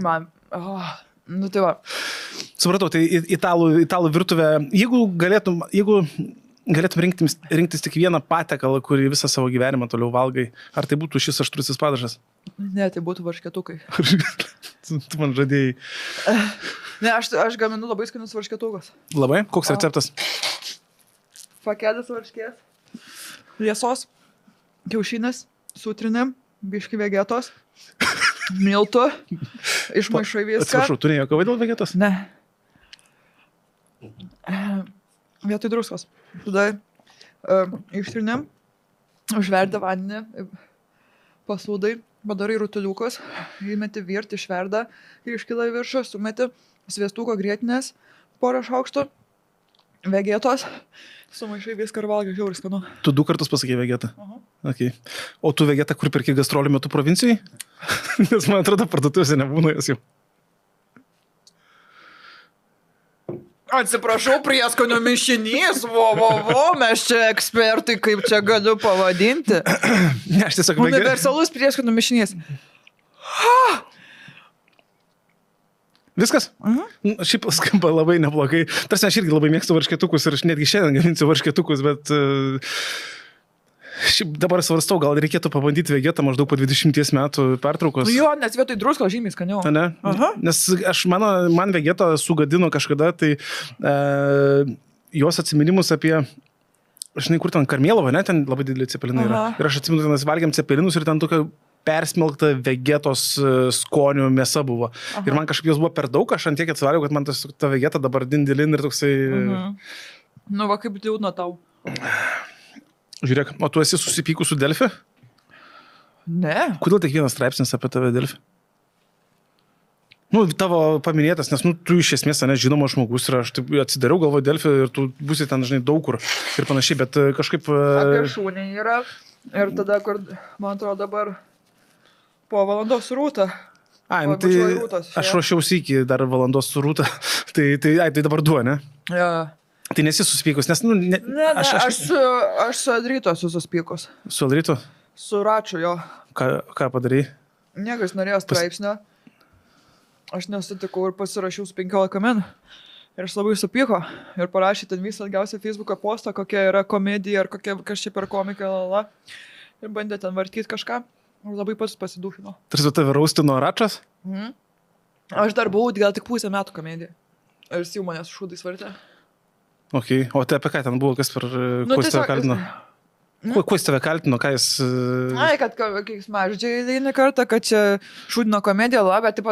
Nu tai va.
Supratau, tai italų virtuvė, jeigu galėtum rinktis tik vieną patiekalą, kurį visą savo gyvenimą toliau valgai, ar tai būtų šis aštrusis padažas?
Ne, tai būtų varškėtukai.
Tu man žadėjai.
Ne, aš gaminu labai skanius varškėtukus.
Labai? Koks receptas?
Pakelis varškės, liesos, kiaušinis, sutrinėm, biški vegetos, miltų, išmaišai viską.
Atsiprašau, tu nejokavai dėl vegetos?
Ne. Vietoj druskos. Tada ištrinėm, užverda vandenį, pasūdai, padarai rutuliukus, įmeti virti, išverda ir iškyla į viršų, sumeti sviestuko grietinės, porą šaukštų, vegetos, sumaišai viską ir valgai, žiauriai skanu.
Tu 2 kartus pasakei vegetą? Okay. O tu vegetą kur perki gastrolių metu provincijai? Nes man atrodo, parduotuvėse nebūna jos jau.
Atsiprašau, prieskonių mišinys, mes čia ekspertai, kaip čia galiu pavadinti.
Ne, aš tiesiog
universalus prieskonių mišinys.
Viskas? Šiaip skamba labai neblogai. Tarsi aš irgi labai mėgstu varškėtukus ir aš netgi šiandien gaminsiu varškėtukus, bet šiaip dabar svarstau, gal reikėtų pabandyti vegetą maždaug po 20 metų pertraukos.
Nu jo, nes vietoj druskos žymiai skaniau.
Ne? Nes man vegetą sugadino kažkada, tai jos atsiminimus apie, žinai, kur ten Karmėlovo, ne, ten labai dideli cepelinai yra. Ir aš atsimenu, ten mes valgėm cepelinus ir ten tokia persmelkta vegetos skonių mėsa buvo. Ir man kažkaip jos buvo per daug, aš ant tiek atsivaliau, kad man ta vegeta dabar dindilin ir toksai...
Nu va, kaip liūdna tau.
Žiūrėk, o tu esi susipykus su Delfi?
Ne.
Kodėl tik vienas straipsnis apie tave Delfi? Nu, tavo paminėtas, nes tu iš esmės, ne, žinomas žmogus ir aš taip atsidariau galvo Delfi ir tu būsi ten, žinai, daug kur ir panašiai, bet kažkaip...
Apie šūnį yra ir tada, kur, man atrodo, dabar po valandos rūta.
Ai, nu, tai aš ruošiausi iki dar valandos su rūta, tai dabar du, ne?
Ja.
Tai nesi susipykus, nes, nu...
Aš su Adrytu esu susipykus.
Su Adrytu?
Su Račiu, jo.
Ką padarai?
Niekas norėjo straipsnio. Aš nesutikau ir pasirašiau su 15 min. Ir aš labai supyko. Ir parašė ten visą ilgiausią Facebook'o postą, kokia yra komedija, ar kokia kažkaip per komiką, lala. Ir bandė ten vartyti kažką. Ir labai pats pasidūchino.
Tarsi tave raustino Račas?
Aš dar buvau gal tik pusę metų komedija. Ir jis jau manęs šūdais vartė.
Ok, o tai apie ką ten buvo, kas per...
Nu,
kuo jis tave kaltino? Kuo jis tave kaltino, ką jis...
Ai, kad maždžiai eini kartą, kad čia šūdino komediją, bet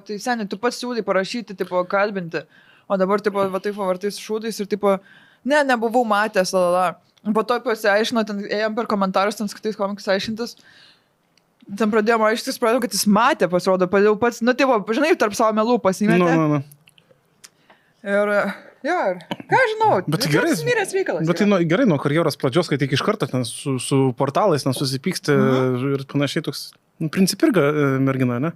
tai seniai, tu pats siūlai parašyti, kalbinti. O dabar, va taip vartais šūdais ir, nebuvau matęs, lala. Po to pasiaiškino, ten ėjom per komentarus, ten skaitais komikus aiškintis. Ten pradėjom aiškintis, pradėjom, kad jis matė, pasirodo, padėjau pats, žinai, tarp savo melų pasimetė. Ir, jo, ką žinau,
bet gerai,
smiręs reikalas.
Bet tai gerai nuo karjeros pradžios, kai tik iš karto ten su portalais susipyksti ir panašiai toks, principirga mergina, ne?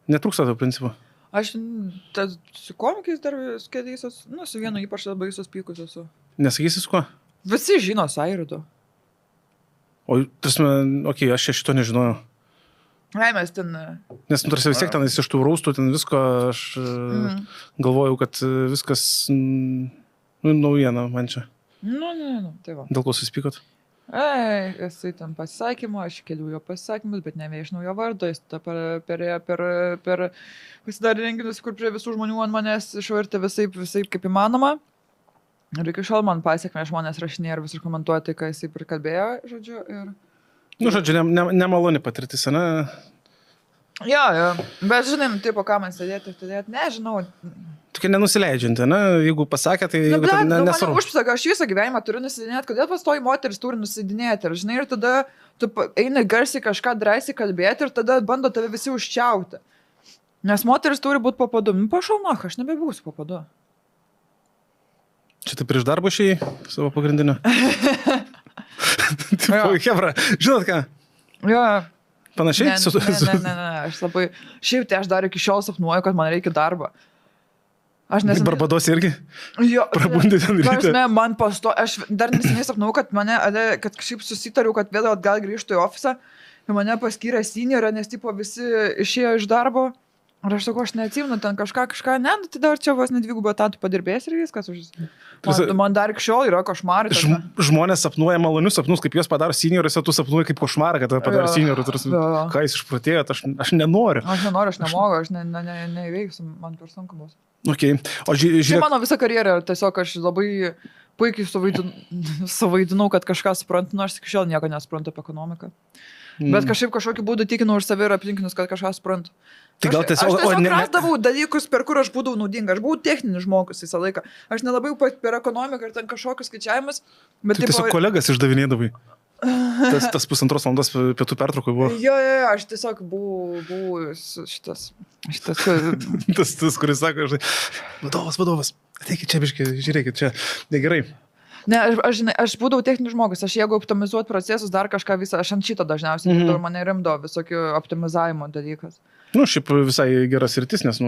Netrūksta to principo.
Aš su komikais dar skėdėsios, su vienu ypač labai suspykus esu.
Nesakysi su kuo?
Visi žino su Airidu.
O, tarsi, okei, aš šito nežinojau.
Ai, mes ten...
Nes, tarsi vis tiek ten iš tų raustų, ten visko, aš galvojau, kad viskas, naujiena man čia.
Tai va.
Dėl ko susipykot?
Ai, jisai ten pasisakymą, aš keliu jo pasisakymus, bet neveišnau jo vardo, jis per pasidarė renginius, kur prie visų žmonių ant manęs išvartė visaip kaip įmanoma. Ir iki šiol man pasiekmė žmonės rašinė ir visur komentuoja tai, ką jisai prikalbėjo, žodžiu, ir...
Nu, žodžiu, nemaloni patirtis, ne?
Jo, bet žinai, ką man sėdėti, nežinau.
Tokia nenusileidžianti, ne? Jeigu pasakė, tai nesvarbu.
Man užpasaka, aš visą gyvenimą turiu nusidinėti, kodėl pastoji moteris turi nusidinėti, ir žinai, ir tada tu eini garsiai kažką drąsiai kalbėti ir tada bando tave visi užčiauti. Nes moteris turi būti po padu. Pašalnok, aš nebebūsiu po padu.
Čia tai prieš darbą šiai savo pagrindinio? Hebra, žinot ką?
Jo.
Panašiai?
Ne, aš labai... Šiaip tai aš dar iki šiol sapnuoju, kad man reikia darbą.
Barbados irgi?
Jo.
Prabundi ten ryte.
Man aš dar neseniai sapnau, kad kad šiaip susitariu, kad vėl atgal grįžtų į ofisą ir mane paskyrė seniorą, nes visi išėjo iš darbo. Ir aš sakau, aš neatsimenu ten kažką, tai dar čia vos nedvigubą etatų padirbės ir viskas. Man dar iki šiol yra košmarai.
Žmonės sapnuoja malonius sapnus, kaip juos padaro seniorius, o tu sapnuoji kaip košmarą, kad padaro seniorius. Ką jūs išprotėjot, aš nenoriu.
Aš nemogu, aš neįveiksiu, man per sunku bus.
Okay. O žiūrėk.
Mano visa karjera, tiesiog aš labai puikiai suvaidinau, kad kažką suprantu, nors iki šiol nieko nesuprantu apie ekonomiką. Bet kažkokiu būdu tikinau už save ir aplinkinius, kad kažką suprantu.
Tai gal tiesiog...
Aš rasdavau dalykus, per kur aš būdavau naudinga. Aš buvau techninis žmogus visą laiką. Aš nelabai per ekonomiką ir ten kažkokius skaičiavimus.
Tai tiesiog kolegas išdavinėdavai. Tas 1,5 valandos pietų pertraukoj buvo.
Jo, aš tiesiog buvau šitas.
Tas, kuris sako, vadovas, ateikit čia biškai, žiūrėkit čia, negerai.
Ne, aš būdavau techninis žmogus, aš jeigu optimizuot procesus, dar kažką visą, aš ant šito dažniausiai, mane rimdo visokių optimizavimo dalykas. Nu,
šiaip visai geras rytis, nes,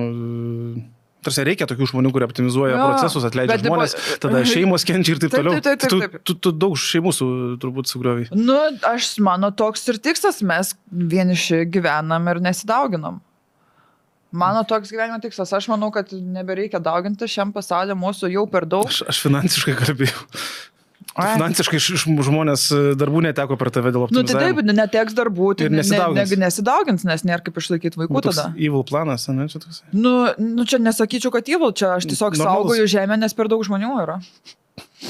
tarsi reikia tokių žmonių, kurie optimizuoja procesus, atleidžia žmonės, tada šeimos kenčia ir taip toliau. Taip. Tu daug šeimų turbūt sugriovai.
Nu, mano toks ir tikslas, mes vieniši gyvenam ir nesidauginam. Mano toks gyvenimo tikslas, aš manau, kad nebereikia dauginti šiam pasaulyje, mūsų jau per daug.
Aš finansiškai kalbėjau. Finansiškai žmonės darbų neteko per tave dėl optimizavimo.
Nu, tai taip, neteks darbų, tai nesidaugins, nes nėra kaip išlaikyti vaikų tada.
Evil planas, ne, čia toks?
Nu, čia nesakyčiau, kad evil, čia aš tiesiog saugoju žemę, nes per daug žmonių yra.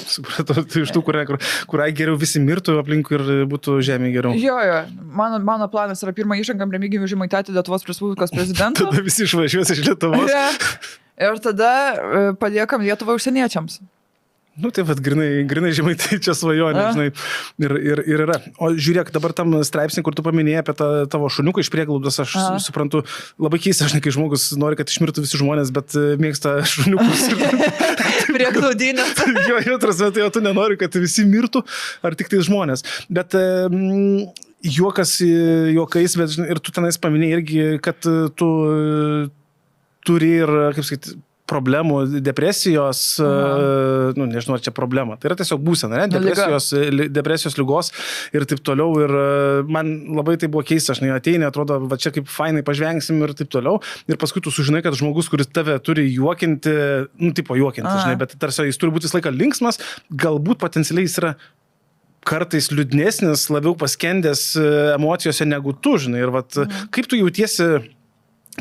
Supratau, tai iš tų, kuriai geriau visi mirtų aplinkui ir būtų žemė geriau.
Jo, mano planas yra pirmą išrankam Remigijų Žemaitaitį Lietuvos Respublikos prezidentą.
Tada visi išvažiuos iš Lietuvos.
Ir tada paliekam Lietuvą užsieniečiams.
Nu, tai vad, grinai žemai tai čia svajonė, žinai, ir yra. O žiūrėk, dabar tam straipsnį, kur tu paminėjai apie tavo šuniuką iš prieglaudos, aš suprantu, labai keista, žinai, kai žmogus nori, kad išmirtų visi žmonės, bet mėgsta šuniukus.
Prieglaudinės.
jo, trasme, tai tu nenori, kad visi mirtų, ar tik tai žmonės. Bet juokas juokais, bet žinai, ir tu tenais paminėjai irgi, kad tu turi ir, kaip sakyti, problemų, depresijos, nu, nežinau, ar čia problema. Tai yra tiesiog būsena, ne? Depresijos ligos ir taip toliau. Ir man labai tai buvo keista, aš ateini, atrodo, va čia kaip fainai pažvengsim ir taip toliau. Ir paskui tu sužinai, kad žmogus, kuris tave turi juokinti, nu, tipo juokinti, žinai, bet tarsi jis turi būti visą laiką linksmas, galbūt potencialiai jis yra kartais liūdnesnis, labiau paskendęs emocijose negu tu, žinai. Ir vat, kaip tu jautiesi,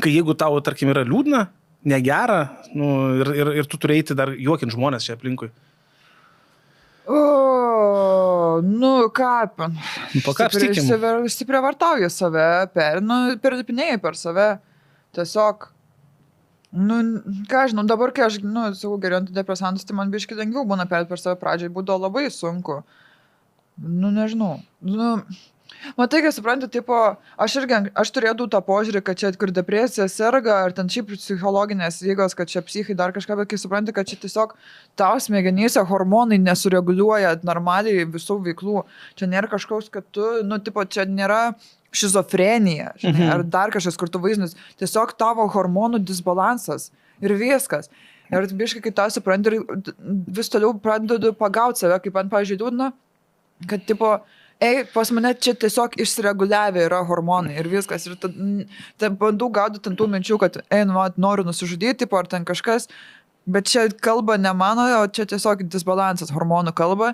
kai jeigu tau, tarkim, yra liūdna, negera, nu, ir tu turi eiti dar juokinti žmonės čia aplinkui.
Nu, ką,
pakapstykim.
Stipriai vartauju save, perdipinėjai per save, tiesiog, nu, ką žinau, dabar, kai aš, nu, sakau, geriu antidepresantus, tai man biškai lengviau būna per save pradžiai, būdavo labai sunku. Nu, nežinau, nu... Matai, kai suprantu, tipo, aš turėdavau tą požiūrį, kad čia kur depresija serga, ar ten šiaip psichologinės jėgos, kad čia psichai dar kažką, bet kai suprantu, kad čia tiesiog tau smegenyse hormonai nesureguliuoja normaliai visų veiklų. Čia nėra kažkoks, kad tu, nu, tipo, čia nėra šizofrenija, žinai, ar dar kažkas, kur tu vaizdinus. Tiesiog tavo hormonų disbalansas ir viskas. Ir biškai, kai tau suprantu, vis toliau pradedu pagauti save, kaip man, pavyzdžiui, liūdna, kad, tipo, pas mane čia tiesiog išsireguliavę yra hormonai ir viskas. Ir tad bandau gaudyti ant tų minčių, kad, noriu nusižudyti, ar ten kažkas, bet čia kalba ne mano, o čia tiesiog disbalansas hormonų kalba.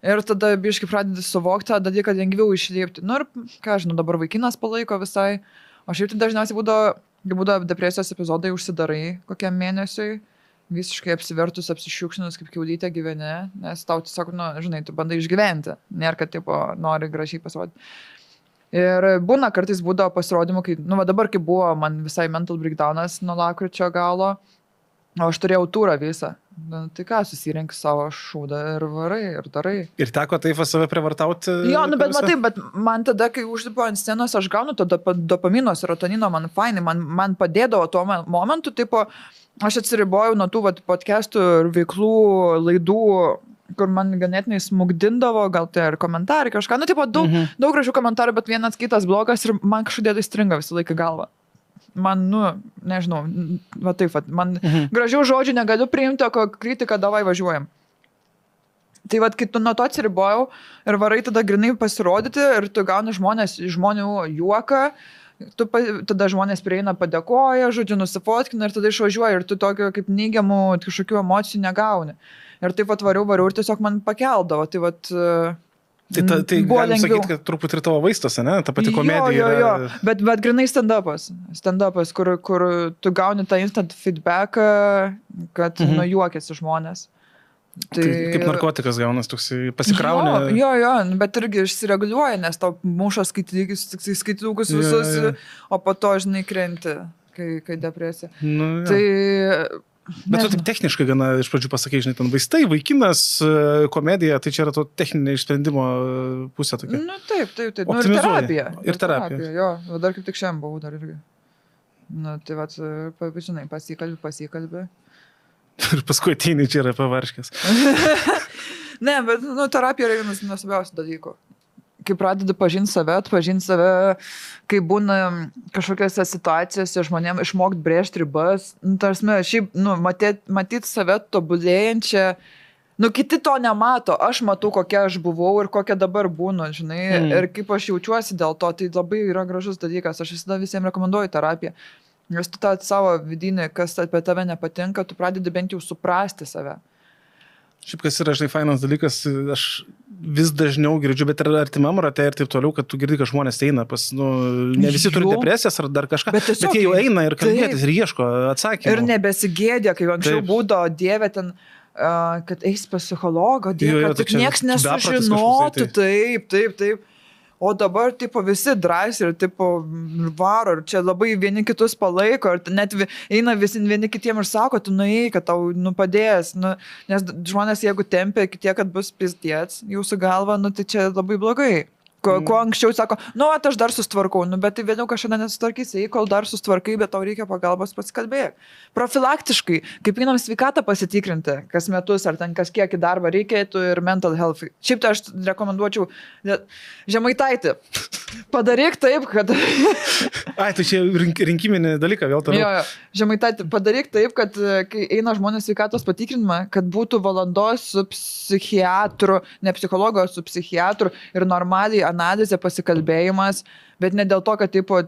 Ir tada biškai pradedi suvokti tą dalyką lengviau išliepti. Nu ir, ką žinau, dabar vaikinas palaiko visai. O šiaip tai dažniausiai būdavo depresijos epizodai, užsidarai kokiam mėnesiui. Visiškai apsivertus, apsišiukšinus, kaip kiaulytė gyveni, nes tau tiesiog, nu, žinai, tu bandai išgyventi, nėra, kad, tipo, nori gražiai pasirodyti. Ir kartais būdavo pasirodymų, kai, nu, dabar, kai buvo man visai mental breakdownas nuo lapkričio galo, o aš turėjau turą visą. Nu, tai ką, susirenki savo šūdą ir varai, ir darai.
Ir teko taip save privartauti?
Jo, nu, bet matai, bet man tada, kai užlipu ant scenos, aš gaunu to dopamino, serotonino, man fainai, man padėdavo tuo momentu, tipo, aš atsiribojau nuo tų podcastų ir veiklų, laidų, kur man ganėtinai smugdindavo, gal tai ir komentarai kažką. Nu, tipo, daug gražių komentarų, bet vienas kitas blogas ir man kažkodėl stringa visą laiką galvą. Man, nu, nežinau, va taip, man gražių žodžių negaliu priimti, o kritiką davai važiuojam. Tai va, kai tu nuo to atsiribojau ir varai tada grinai pasirodyti ir tu gauni žmonių juoką, tada žmonės prieina, padėkoja, žodžiu, nusifotkina ir tada išvažiuoja ir tu tokio kaip neigiamų kažkokių emocijų negauni. Ir taip variau ir tiesiog man pakeldavo. Tai vat,
tai galim sakyti, kad truputį ir tavo vaistas, ne? Ta pati komedija.
Jo. Bet grinai stand-upas, kur tu gauni tą instant feedback, kad nujuokėsi žmonės.
Tai kaip narkotikas gaunas, toks pasikraunė.
Jo, bet irgi išsireguliuoja, nes tau muša skaitytukus visus, o po to, žinai, krenti, kai depresija.
Nu,
tai...
Bet tu taip techniškai gana iš pradžių pasakai, žinai, ten vaistai, vaikinas, komedija, tai čia yra to techninė išsprendimo pusė tokia.
Nu, taip. Nu, ir terapija. Jo, dar kaip tik šiandien buvau dar irgi. Nu, tai vat, žinai, pasikalbė.
Ir paskui ateini čia yra pavarškės.
Ne, bet nu, terapija yra vienas nuostabiausių dalykų. Kai pradedi pažinti save, kai būna kažkokiose situacijose žmonėm išmokti brėžti ribas, nu, tarsi, šiaip, nu, matyti save tobulėjančią, nu, kiti to nemato, aš matau, kokia aš buvau ir kokia dabar būnu, žinai, ir kaip aš jaučiuosi dėl to, tai labai yra gražus dalykas, aš visada visiems rekomenduoju terapiją. Nes tu tą savo vidinį, kas apie tave nepatinka, tu pradedi bent jau suprasti save.
Šiaip kas yra, žinai, fainas dalykas, aš vis dažniau girdžiu, bet ir artimam rate ir taip toliau, kad tu girdi, kad žmonės eina pas, nu, ne visi turi depresijas ar dar kažką, bet jie jau eina ir kalbėtis ir ieško atsakymų. Ir
nebesigėdė, kai anksčiau būdavo dieve ten, kad eis pas psichologą, dieve, kad tik nieks nesužinotų, taip. O dabar, tipo, visi drąsiai ir, tipo, varo, ir čia labai vieni kitus palaiko, ir net eina visi vieni kitiem ir sako, tu nuėjai, kad tau, padės, nes žmonės, jeigu tempia iki tiek, kad bus pizdėts jūsų galva, tai čia labai blogai. Kuo anksčiau sako, aš dar sustvarkau, bet tai vėliau kažkada nesutvarkysi, kol dar sustvarkai, bet tau reikia pagalbos, pasikalbėk. Profilaktiškai, kaip einam sveikatą pasitikrinti, kas metus ar ten kas kiek į darbą reikėtų ir mental health. Šiaip tai aš rekomenduočiau Žemaitaitį. Padaryk taip, kad...
Ai, tu čia rinkiminį dalyką vėl toliau.
Jo. Žemaitaitį, padaryk taip, kad kai eina žmonės sveikatos patikrinimą, kad būtų valandos su psichiatru, ne psichologo, su psichiatru ir normaliai analizė, pasikalbėjimas, bet ne dėl to, kad tipo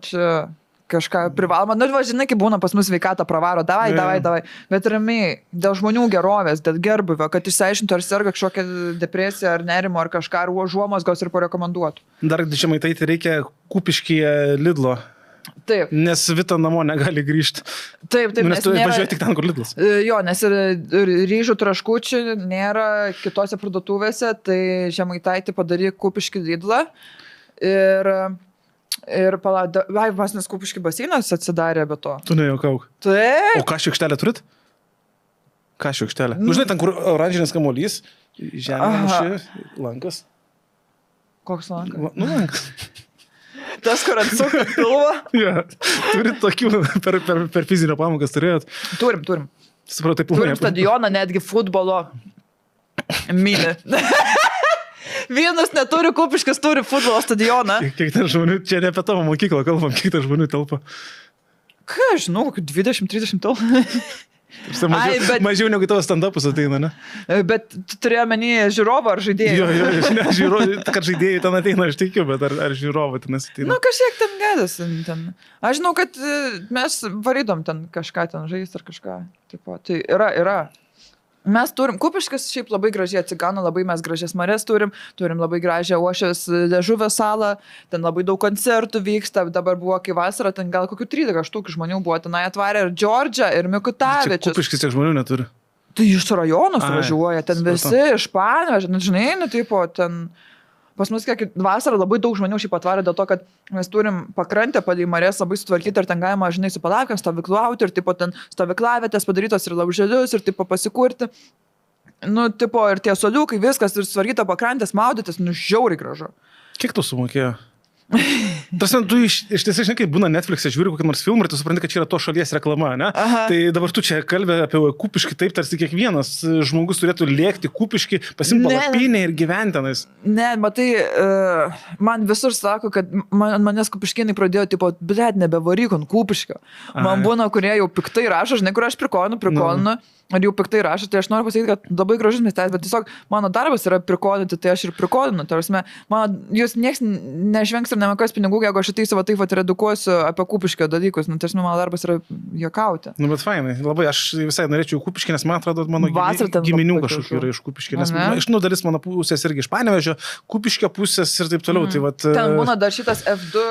kažką privaloma. Žinai, kaip būna pas mus sveikatą pravaro, davai, bet ramiai, dėl žmonių gerovės, dėl gerbuvio, kad išsiaiškintų, ar serga kažkokia depresija, ar nerimo, ar kažką, ar užuomazgos ir parekomenduotų.
Dar Žemaitaitį reikia Kupiškyje Lidlo.
Taip.
Nes Vita namo negali grįžti.
Taip,
nes tu važiuoji tik ten, kur Lidlas.
Jo, nes ir ryžių traškučių nėra kitose parduotuvėse, tai Žemaitaitį padaryk Kupiškį Lidlą. Ir nes Kupiškį baseinas atsidarė be to.
Tu nejuokauk.
Taip.
O ką šiukštelė turit? Ką šiukštelė? Žinai, ten, kur oranžinis kamuolys, žemė, lankas.
Koks lankas?
Lankas.
Tas, kur atsuka pilvą?
Ja, turit tokių, per fizinio pamokas turėjot?
Turim.
Supratau, taip
turim stadioną, netgi futbolo mini. Vienas neturi, Kupiškis turi futbolo stadioną.
Kiek ten žmonių, čia ne apie tavo mokyklą kalbam, kiek ten žmonių telpa?
Ką, žinau, 20-30 telpa.
Mažiau negu tavo stand-upus ateina, ne?
Bet tu turėjo menį žiūrovą ar žaidėjų?
Jo, žiūrovą, kad žaidėjai ten ateina, aš tikiu, bet ar žiūrovą ten ateina?
Kažkiek ten gėdas. Aš žinau, kad mes varydom ten kažką ten žaisti ar kažką. Tipo, tai yra. Mes turim, Kupiškis šiaip labai gražiai atsigana, labai mes gražias mares turim labai gražią Uošės liežuvio salą, ten labai daug koncertų vyksta, dabar buvo kai vasara, ten gal kokių 13 štukų žmonių buvo, tenai atvarė ir Džordžą, ir Mikutavičius.
Kupiškis tiek žmonių neturi.
Tai iš rajonų suvažiuoja, ten visi iš Panevėžio, žinai, tipo, ten... Pas mus kiek vasarą labai daug žmonių šiaip atvarė dėl to, kad mes turim pakrantę palei marės labai sutvarkyti ir ten galima, žinai, su palapkėm stovyklauti ir tipo ten stovyklavietės padarytos ir lauželius ir tipo pasikurti. Tipo ir tie soliukai, viskas ir sutvarkyta pakrantės maudytis, žiauriai gražu.
Kiek tu sumokėjo? Tarsi, tu iš tiesai, žinai, kaip būna Netflix'e, žiūri kokį nors filmą ir tu supranti, kad čia yra to šalies reklama, ne? Aha. Tai dabar tu čia kalbė apie Kupiškį taip, tarsi kiekvienas žmogus turėtų lėkti Kupiškį, pasimti palapinę ir gyventi tenais. Ne,
matai, man visur sako, kad manęs Kupiškėnai pradėjo, tipo, blėt, nebevaryk ant Kupiškio. Man būna, kurie jau piktai rašo, žinai, kur aš prikolinu. Ar jau piktai rašo, tai aš noriu pasakyti, kad labai gražus miestelis, bet tiesiog mano darbas yra prikolinti, tai aš ir prikolinu. Jūs nieks nežvengs ir nemokės pinigų, jeigu aš ateisiu taip ir edukuosiu apie Kupiškio dalykus. Mano darbas yra juokauti.
Bet fainai, labai aš visai norėčiau Kupiškį, nes man atrodo, mano giminių kažkokių yra iš Kupiškį. Nes dalis mano pusės irgi iš Panevėžio, Kupiškio pusės ir taip toliau.
Ten būna dar šitas F2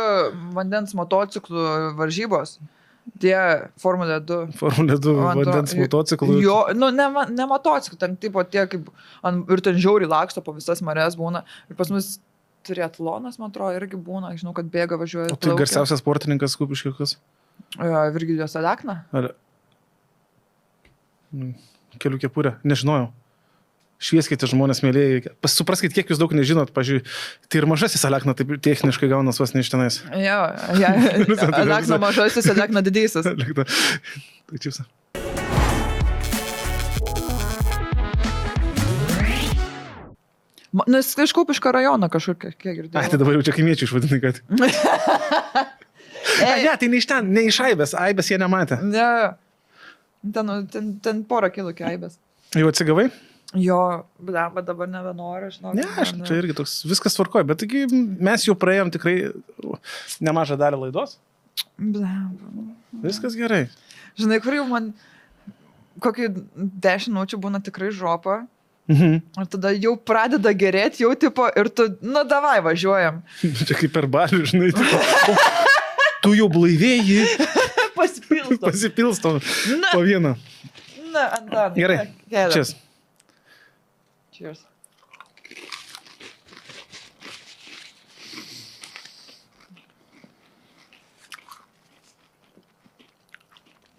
vandens motociklų varžybos. Tie Formulė 2.
Formulė 2 vandens motociklų.
Jo, ne motociklų, ten tipo tie kaip, ir ten žiauriai laksto po visas mares būna. Ir pas mus triatlonas, man atrodo, irgi būna, žinau, kad bėga, važiuoja.
O tai garsiausias sportininkas Kupiškio kas?
Virgilijus Alekna.
Kelių kepurė, nežinojau. Švieskite žmonės, mėlėjai. Supraskite, kiek jūs daug nežinot. Pavyzdžiui, tai ir mažasis Alekna taip techniškai gaunas vos ne iš tenais.
Jo. Alekna mažasis, Alekna didysis.
Tai čiūsa.
Iš Kupiškio rajono kažkur, kiek girdėjau.
Tai dabar jau čia kaimiečių išvadinai, kad. Ne, tai ne iš ten, ne iš Aibės. Aibės jie nematė.
Ne. Ten porą kilų iki Aibės.
Jau atsigavai?
Jo, bet dabar nebenoriu, žinau.
Ne, aš čia irgi toks, viskas tvarkoja, bet taigi mes jau praėjom tikrai nemažą dalį laidos. Viskas gerai.
Žinai, kur jau man kokį 10 minučių būna tikrai žopa. Ir tada jau pradeda gerėti, jau tipo, ir tu, davai, važiuojam.
Čia kaip per balių, žinai, tipo, tu jau blaivėjai. Pasipilstom po vieną.
Antan.
Gerai, čia. Cheers.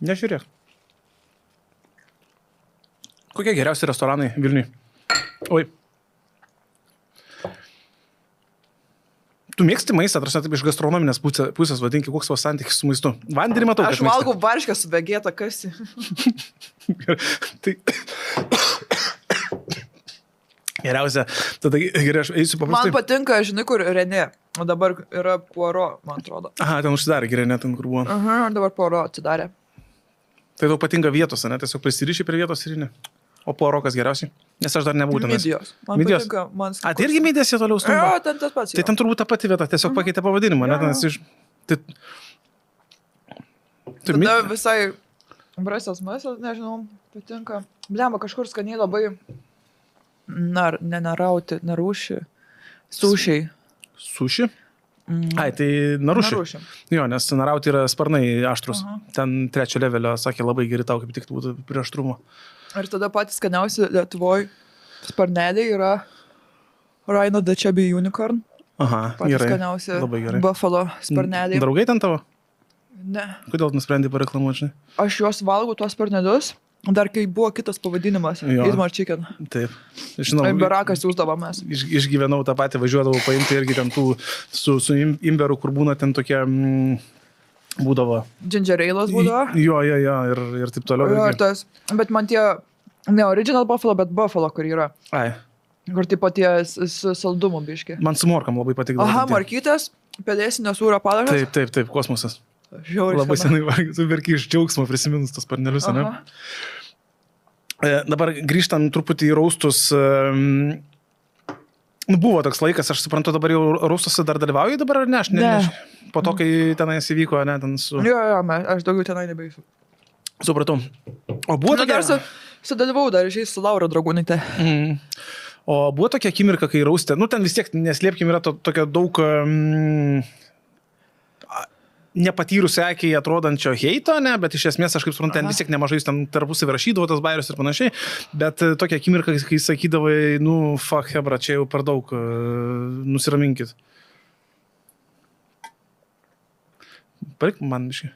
Nežiūrėk. Kokie geriausi restoranai Vilniui? Oi. Tu mėgsti maistą, tarsi taip iš gastronominės pusės, vadinki, koks tavo santykis su maistu. Vandenį matau,
Aš valgau varškę su vegeta, kas.
Tai... Geriausia, tada gerai, aš eisiu paprastai.
Man patinka, žinai, kur Renė, o dabar yra Puaro, man atrodo.
Aha, ten užsidarė, gerai, net ten, kur buvo.
Aha, dabar Puaro atsidarė.
Tai tau patinka vietos, ne? Tiesiog prisiriši prie vietos ir ne. O Puarokas geriausiai? Nes aš dar nebuvau tenais.
Midijos. Man
Midijos?
patinka, man
A, tai irgi midijas jie toliau stumba?
Jo, ten tas pats.
Tai ten turbūt ta pati vieta, tiesiog pakeitė pavadinimą, ne? Ten iš... Tai...
Tada visai brasas masas, nežinau, patinka. Blemba, kažkur skaniai labai narauši. Sušiai.
Suši? Ai, tai naruši. Jo, nes narauti yra sparnai aštrus. Ten 3 levelio, sakė, labai geri tau, kaip tik būtų prie aštrumo.
Ir tada patys skaniausi Lietuvoj sparneliai yra Raino the Chubby Unicorn.
Aha,
patys
gerai.
Skaniausi
labai gerai.
Buffalo sparneliai.
Draugai ten tavo?
Ne.
Kodėl nusprendai pareklamuoti, žinai?
Aš juos valgau tuos sparnelius, dar kai buvo kitas pavadinimas. Eatmar Chicken.
Taip. Žinau,
Barakas siūsdavomės.
Išgyvenau tą patį, važiuodavau paimti irgi ten tų su imberu, kur būna ten tokie būdavo.
Ginger ale'as būdavo.
Jo, ir taip toliau.
Jo, tas, bet man tie, ne original Buffalo, bet Buffalo, kur yra.
Ai.
Kur taip pat tie saldumų biški.
Man su morkam labai patikdavo.
Aha, markytės, pelėsinio sūrio padažas.
Taip, kosmosas.
Žiauriai.
Labai senai valgiau, tu verki iš džiaugsmo prisiminus tos sparnelius, ne? Dabar grįžtant truputį į raustus. Buvo toks laikas, aš suprantu, dabar jau raustuose dar dalyvauju dabar, ar ne? Aš ne. Po to, kai tenais įvyko, ne, ten su...
Jo, aš daugiau tenai nebeisiu.
Supratau. O buvo tokia...
Sudalyvau dar žiais su Laura Dragūnaitė.
O buvo tokia akimirka, kai raustė, nu ten vis tiek, neslėpkim, yra tokia daug... nepatyrusi akiai atrodančio heito, ne, bet iš esmės aš kaip suprantu, ten vis tiek nemažai ten tarpusavį rašydavo tas bairius ir panašiai, bet tokia akimirka, kai sakydavai, nu, fuck, hebra, čia jau per daug, nusiraminkit. Parik man biškai.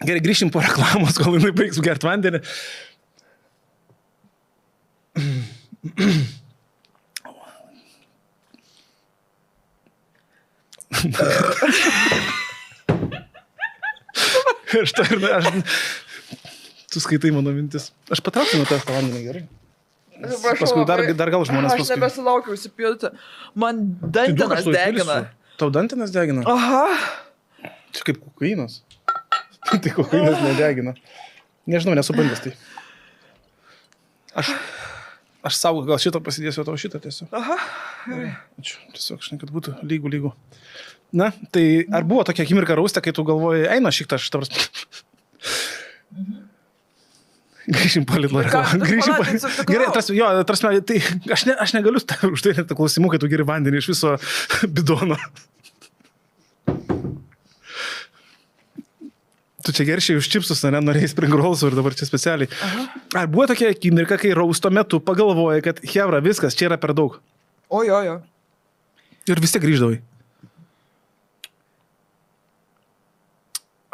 Gerai, grįšim po reklamos, kol jinai baigs gerti vandenį. Tu skaitai mano mintis. Aš patrauksiu nuo tas vandenį, gerai. Paskui dar gal žmonės paskui.
Aš nebesilaukiu užsipilti. Man dantenas degina.
Tau dantenas degina?
Aha.
Čia kaip kokainas. Tai kokainas nedegina. Nežinau, nesubandęs tai. Aš savo gal šitą pasidėsiu, o tau šitą tiesiog.
Aha, gerai.
Ačiū, tiesiog, žinai, kad būtų lygų. Na, tai ar buvo tokia akimirka rauste, kai tu galvoji, eina šiktą aš tavars... Grįšim palidlo reklamą. Gerai, tai aš negaliu užduoti tą klausimų, kai tu geri vandenį iš viso bidono. Tu čia geršiai už čipsus, ne, norėjai spring rollsų ir dabar čia specialiai. Ar buvo tokia akimirka, kai rausto metu pagalvojai, kad hebra, viskas, čia yra per daug?
O, jo.
Ir vis tiek grįždavai?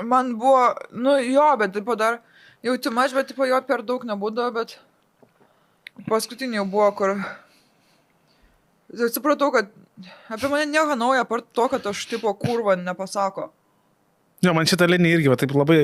Man buvo, nu jo, bet taip dar, jau timač, bet taip jo per daug nebūdavo, bet paskutinį jau buvo, kur... Supratau, kad apie mane nieko nauja, apart to, kad aš tipo kurva nepasako.
Jo, man šitą linį irgi, va, taip labai,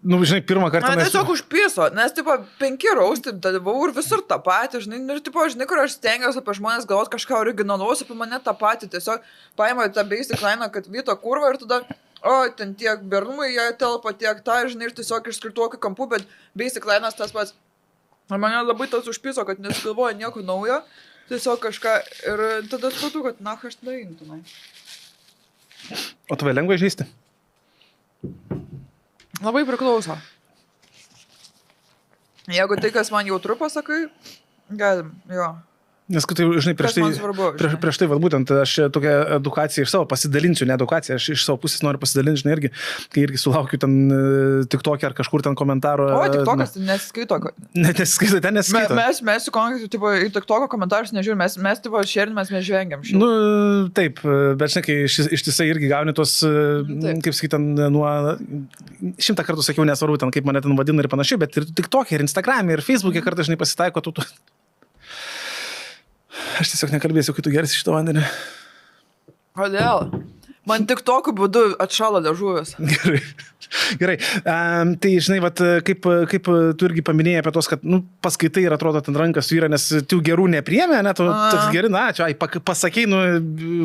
nu, žinai, pirmą kartą...
Man tiesiog užpiso, nes, tipo, 5 rausti dalyvau ir visur tą patį, žinai, ir, tipo, žinai, kur aš stengiausi apie žmonės galvoti kažką originalaus, apie mane tą patį, tiesiog paima tą basic line, kad Vyto kurva ir tada, o, ten tiek bernumai, jie telpa tiek tą, žinai, ir tiesiog išskirtuokiu kampu, bet basic line'as tas pats. Ir mane labai tas užpiso, kad nesigalvoja nieko naujo, tiesiog kažką, ir tada supratau, kad, na, aš neimtumai.
O tave lengva žaisti?
Labai priklauso. Jeigu tai, kas man jautru pasakai, galim, jo.
Nes, kad tai, žinai,
Kas man svarbu, žinai.
prieš tai, būtent aš tokią edukaciją iš savo pasidalinsiu, ne edukaciją, aš iš savo pusės noriu pasidalinti, žinai, irgi, kai irgi sulaukiu ten TikTok'e ar kažkur ten komentaro.
O, TikTok'as nesiskaito.
Nesiskaito, ten nesiskaito.
Mes su konkurentu, tipo, į TikTok'o komentarus nežiūrim, mes tipo, šerinimės, mes žvengiam.
Nu, taip, bet žinai, kai ištisai irgi gauni tos, kaip sakyti, nuo 100 kartų sakiau, nesvarbu, ten kaip mane ten vadina ir panašiai, bet ir TikTok'e, ir Instagram'e, ir Facebook'e kartais, žinai, pasitaiko tų. Aš tiesiog nekalbėsiu, kai tu gersi šitą vandenį.
Kodėl? Man tik tokiu būdu atšalo liežuvis.
Gerai. Tai, žinai, vat, kaip tu irgi paminėjai apie tos, kad paskaitai ir atrodo ten rankas vyra, nes tu gerų nepriėmė, ne, tu toks geri, na, čia pasakei,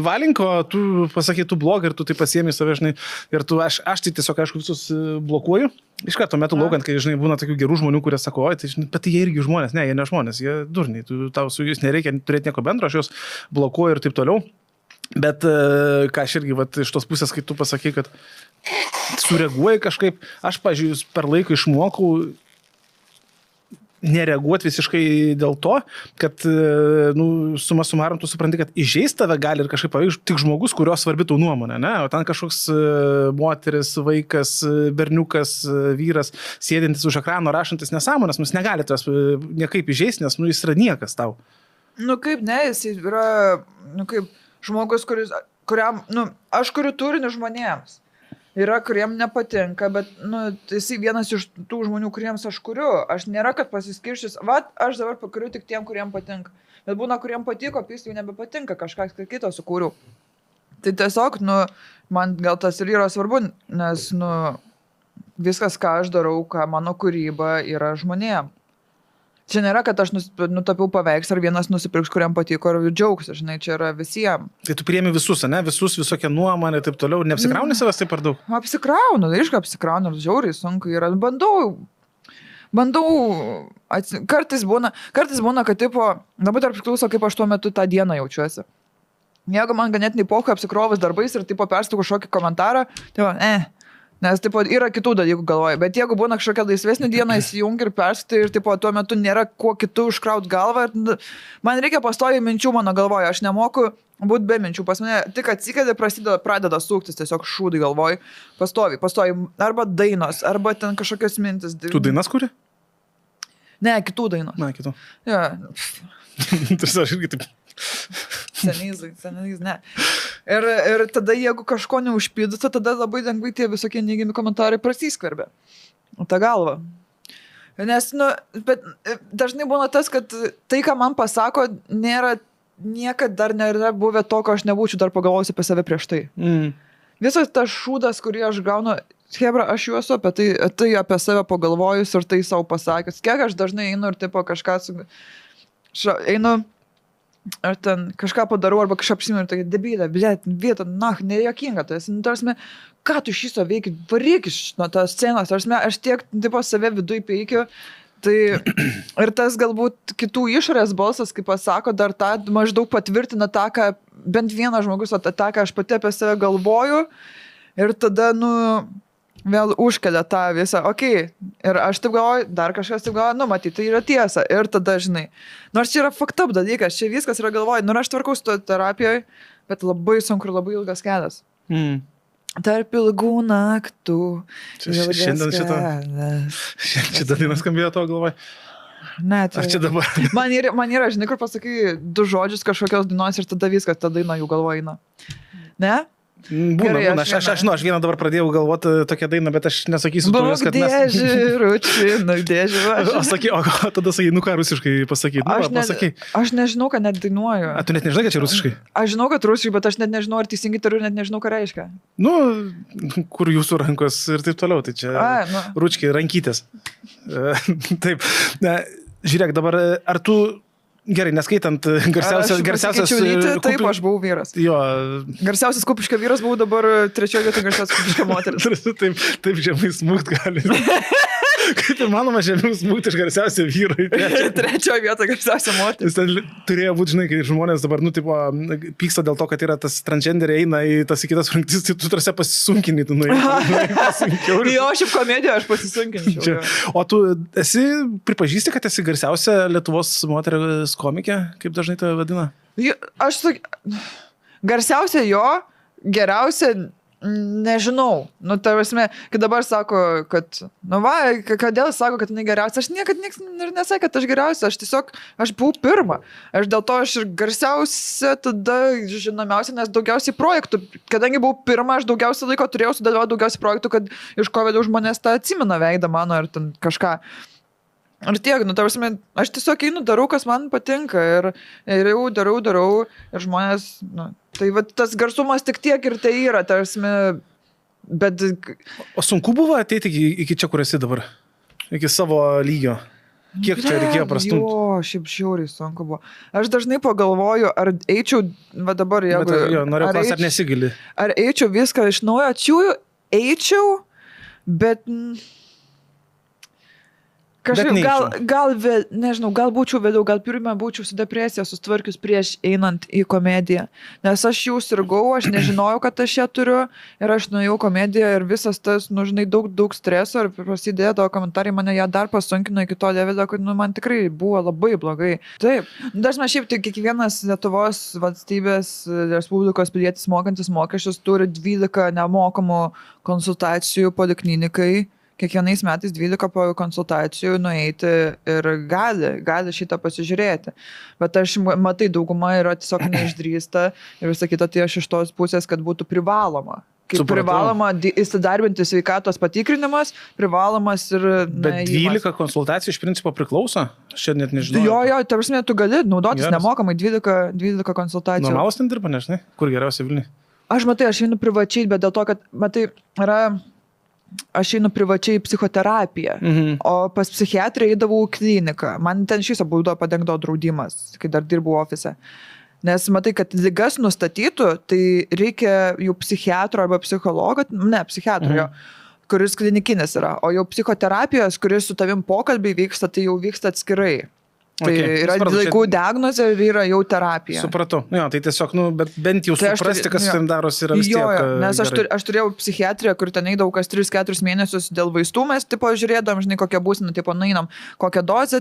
valinko, tu pasakei, tu blogą ir tu tai pasiemi save, žinai, ir tu, aš tai tiesiog, aišku, visus blokuoju. Iš karto metu laukant, kai, žinai, būna tokių gerų žmonių, kurie sako, oi, tai, žinai, bet jie irgi žmonės, ne, jie ne žmonės, jie durniai, tau su jais nereikia turėti nieko bendro, aš juos blokuoju ir taip toliau. Bet ką aš irgi, vat, iš tos pusės, kai tu pasakai, kad sureaguoji kažkaip, aš, pažiūrėjus, per laiką išmokau nereaguoti visiškai dėl to, kad, suma sumarum, tu supranti, kad įžeist tave gali ir kažkaip paveikti tik žmogus, kurio svarbi tau nuomonė, ne? O ten kažkoks moteris, vaikas, berniukas, vyras, sėdintis už ekrano, rašantis nesąmonės, negali tas niekaip įžeist, nes, jis yra niekas tau.
Kaip ne, jis yra, kaip žmogus, kuriam, aš kuriu turinį žmonėms. Yra, kuriem nepatinka, bet, jisai vienas iš tų žmonių, kuriems aš kuriu. Aš nėra, kad pasiskirštis, aš dabar pakuriu tik tiem, kuriem patinka. Bet būna, kuriem patiko, jis jau nebepatinka, kažkas kitą sukūriu. Tai tiesiog, man gal tas ir yra svarbu, nes, viskas, ką aš darau, ką mano kūryba yra žmonėm. Čia nėra, kad aš nutapiau paveikslą ar vienas nusipirks, kuriam patiko ir džiaugsi, žinai, čia yra visiems. Tai
tu priemi visus, ne? Visokie nuomonė ir taip toliau. Neapsikrauni savęs taip per daug?
Apsikraunu, apsikraunu, žiauriai sunku yra. Bandau, kartais būna, kad tipo, dabar dar priklauso, kaip aš tuo metu tą dieną jaučiuosi. Jeigu man ganėtinai pokai apsikrovus darbais ir tipo perstu kažkokį komentarą, tai nes, tipo, yra kitų dalykų galvoje, bet jeigu būna kažkokia laisvesnė diena, įsijungi ir perskaitai ir, tipo, tuo metu nėra kuo kitų užkraut galvą, man reikia pastoviai minčių mano galvoje, aš nemoku būti be minčių, pas mane tik atsikėdė, pradeda suktis, tiesiog šūdai galvoje, pastoviai, arba dainos, arba ten kažkokios mintis.
Tu dainas kuri?
Ne, kitų dainos.
Na, kitų.
Ja.
Tarsi aš irgi taip.
Senais, ne. Ir tada, jeigu kažko neužpildyta, tada labai lengvai tie visokie neigiami komentarai prasiskverbia. Ta galva. Nes, bet dažnai būna tas, kad tai, ką man pasako, niekad dar nėra buvę to, ko aš nebūčiau dar pagalvojusi apie save prieš tai. Visas tas šūdas, kurį aš gaunu, hebra, aš jau esu apie tai apie save pagalvojus ir tai savo pasakęs. Kiek aš dažnai einu ir tipo kažką einu ar ten kažką padarau, arba kažką apsimenu ir tokia debylė, vieta, nejokinga, tai esi, tarsi, ką tu šito veiki, varyk iš nuo tos scenos, tarsi, aš tiek, tipo, save viduje peikiu, tai ir tas galbūt kitų išorės balsas, kaip pasako, dar tą maždaug patvirtina tą, ką bent vienas žmogus, tą, ką aš pati apie save galvoju, ir tada, vėl užkelia tą visą, ir aš taip galvoju, dar kažkas taip galvoju, matyt, tai yra tiesa, ir tada, žinai, nors čia yra fucked up dalykas, čia viskas yra galvoju, aš tvarkau su terapijoje, bet labai sunku ir labai ilgas kelias. Tarp ilgų naktų.
Šiandien šitą dainą skambėjo to galvoju.
Ne, tai...
Ar čia dabar?
Man yra, žinai, kur pasakai 2 žodžius kažkokios dainos ir tada viskas, ta daina jų galvoja eina. Ne?
Būna. Aš vieną dabar pradėjau galvoti tokią dainą, bet aš nesakysiu to, kad mes...
Dėžių,
O tada sakai, ką rusiškai pasakyti?
Aš nežinau, kad net dainuoju.
A, tu net nežinai, kad čia rusiškai?
Aš žinau, kad rusiškai, bet aš net nežinau, ar teisingai tariu, net nežinau, ką reiškia.
Kur jūsų rankos ir taip toliau, tai čia ručkiai, rankytės. Taip. Žiūrėk, dabar, ar tu... Gerai, neskaitant garsiausias...
Taip, aš buvau vyras.
Jo.
Garsiausias kupiškio vyras buvau, dabar 3. vietoje garsiausias kupiškio moteris.
Taip žemai smūgt gali. Kaip įmanoma žemiau smūgti iš garsiausių vyrai.
Trečioje vietoje garsiausia moteris.
Jis ten turėjo būti, žinai, kai žmonės dabar, tipo, pyksta dėl to, kad yra tas transgenderiai eina į tas į kitas rungtis, tai tu tarsi pasisunkini, tu pasunkiau.
Jo, šiaip komediją aš pasisunkinčiau.
O tu pripažįsti, kad esi garsiausia Lietuvos moteris komikė, kaip dažnai tave vadina?
Aš garsiausia jo, geriausia, nežinau. Nu, tarvasme, kai dabar sako, kad, kodėl sako, kad jinai geriausia, aš niekad ir nesakė, kad aš geriausia, aš buvau pirma. Dėl to aš ir garsiausia, tada žinomiausia, nes daugiausiai projektų, kadangi buvau pirma, aš daugiausiai laiko turėjau sudalyvauti daugiausiai projektų, kad iš ko vėliau žmonės tą atsimena veidą mano ir ten kažką. Ir tiek, tarvasme, aš tiesiog einu, darau, kas man patinka ir jau darau ir žmonės, tai tas garsumas tik tiek ir tai yra, tarvasme, bet...
O sunku buvo ateiti iki čia, kur esi dabar? Iki savo lygio? Kiek čia reikėjo prastumti?
Jo, šiaip žiauriai sunku buvo. Aš dažnai pagalvoju, ar eičiau, dabar jeigu...
Noriu klausti, ar nesigili?
Ar eičiau viską iš naujo, eičiau, bet... Kažkaip, nežinau, gal būčiau vėliau, gal pirmą būčiau su depresija sustvarkius prieš einant į komediją. Nes aš jau sirgau, aš nežinojau, kad aš ją turiu ir aš nuėjau komediją ir visas tas, žinai, daug streso ir prasidėjo tavo komentarai, mane ją dar pasunkino iki to levelio, kad man tikrai buvo labai blogai. Taip, dažnai šiaip tai kiekvienas Lietuvos valstybės Respublikos pilietis mokantis mokesčius turi 12 nemokamų konsultacijų poliklinikai. Kiekvienais metais 12 konsultacijų nueiti ir gali šitą pasižiūrėti. Bet aš matai, dauguma yra tiesiog neišdrįsta ir visą kitą tai aš iš tos pusės, kad būtų privaloma. Kaip privaloma įsidarbinti sveikatos patikrinimas, privalomas ir...
Bet 12 konsultacijų iš principo priklauso? Aš čia net nežinau.
Jo, tarpsime, tu gali naudotis nemokamai 12 konsultacijų.
Normalus ten dirba, nežinai? Kur geriausia Vilniuje?
Aš einu privačiai, bet dėl to, kad, yra... Aš einu privačiai psichoterapiją, o pas psichiatrą eidavau kliniką. Man ten šis būdavo padengdavo draudimas, kai dar dirbau ofise. Nes matai, kad ligas nustatytų, tai reikia jau psichiatro arba psichologo, psichiatro, kuris klinikinis yra, o jau psichoterapijos, kuris su tavim pokalbiai vyksta, tai jau vyksta atskirai. Tai yra laikų diagnozė ir yra jau terapija.
Supratau. Jo, tai tiesiog, bet bent jau suprasti, kas su tam darosi, yra vis tiek.
Jo, nes aš turėjau psichiatriją, kur ten eidavau kas 3-4 mėnesius dėl vaistų, mes žiūrėdam, žinai, kokią būseną, nueinam, kokią dozę,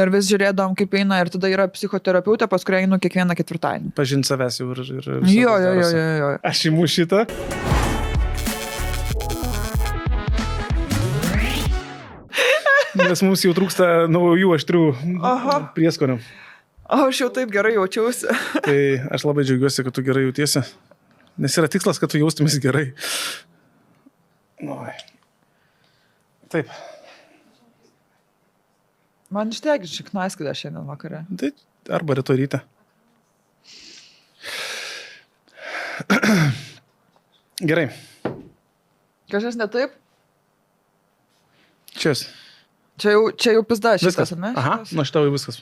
ir vis žiūrėdam, kaip eina, ir tada yra psichoterapeutė, pas kurią einu kiekvieną ketvirtadienį.
Pažint savęs jau ir
Jo.
Aš imu šitą. Nes mums jau trūksta naujų aštrių prieskonių.
Aš jau taip gerai jaučiausi.
Tai aš labai džiaugiuosi, kad tu gerai jautiesi. Nes yra tikslas, kad tu jaustumės gerai. Taip.
Man ištegi šiknaskida šiandien vakare.
Tai arba rytoj ryte. Gerai.
Kažkas ne taip?
Čias.
Čia jau pizda šitas, ar ne?
Aha, šitau jau viskas.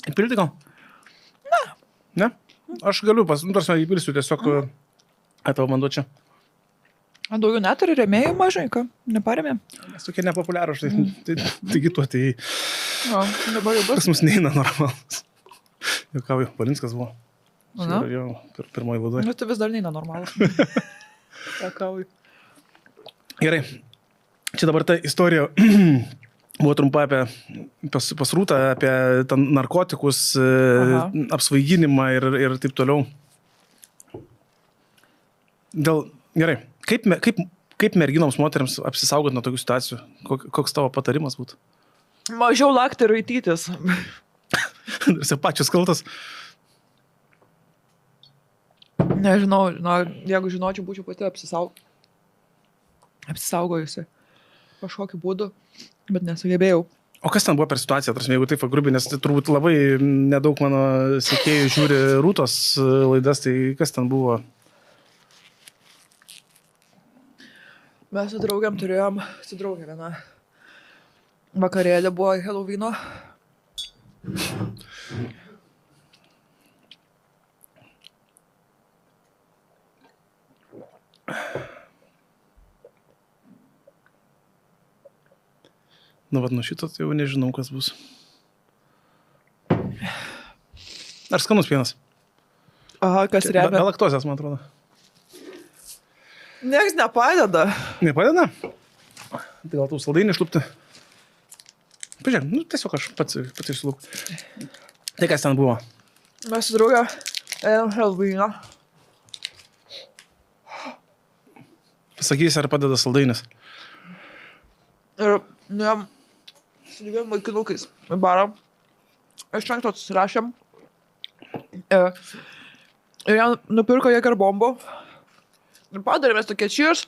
Įpilti gal? Ne? Aš galiu įpilsiu tiesiog tavo vanduo čia.
Daugiau neturi rėmėjų mažai, ką? Neparėmė?
Mes tokie nepopuliarūs, taigi tuo tai...
Dabar jau bus.
Pas mus neina normalus. Jokauju, Balinskas buvo. Jau pirmoji vadovė.
Tu vis dar neina normalus. Jokauju.
Gerai. Čia dabar ta istorija buvo trumpa apie pas Rūtą, apie narkotikus, apsvaiginimą ir taip toliau. Gerai. Kaip merginoms moteriams apsisaugoti nuo tokių situacijų? Koks tavo patarimas būtų?
Mažiau lakti ir raitytis.
Esi pačios kaltas?
Nežinau, jeigu žinočiau, būčiau pati apsisaugojusi kažkokiu būdu, bet nesugebėjau.
O kas ten buvo per situaciją, jeigu taip grubiai, nes tai turbūt labai nedaug mano sekėjų žiūri Rūtos laidas, tai kas ten buvo?
Mes su draugiam turėjom, su draugė viena vakarėlė buvo Helovyno.
Nu, vad, nuo šito tai jau nežinau, kas bus. Ar skanus pienas?
Aha, kas
Be
remia.
laktozės, man atrodo.
Niekas nepadeda.
Nepadeda? Tai gal tau saldainį išlupti? Pažiūrėk, nu tiesiog aš pats išlup. Tai kas ten buvo?
Mes su draugė ėjom Halloweeną.
Pasakysi, ar padeda saldainis.
Ir nuėjom su dviem vaikinukais į barą. Iš anksto susirašėm. Ir jie nupirko Jäger bombų. Ir padarėmės tokie cheers.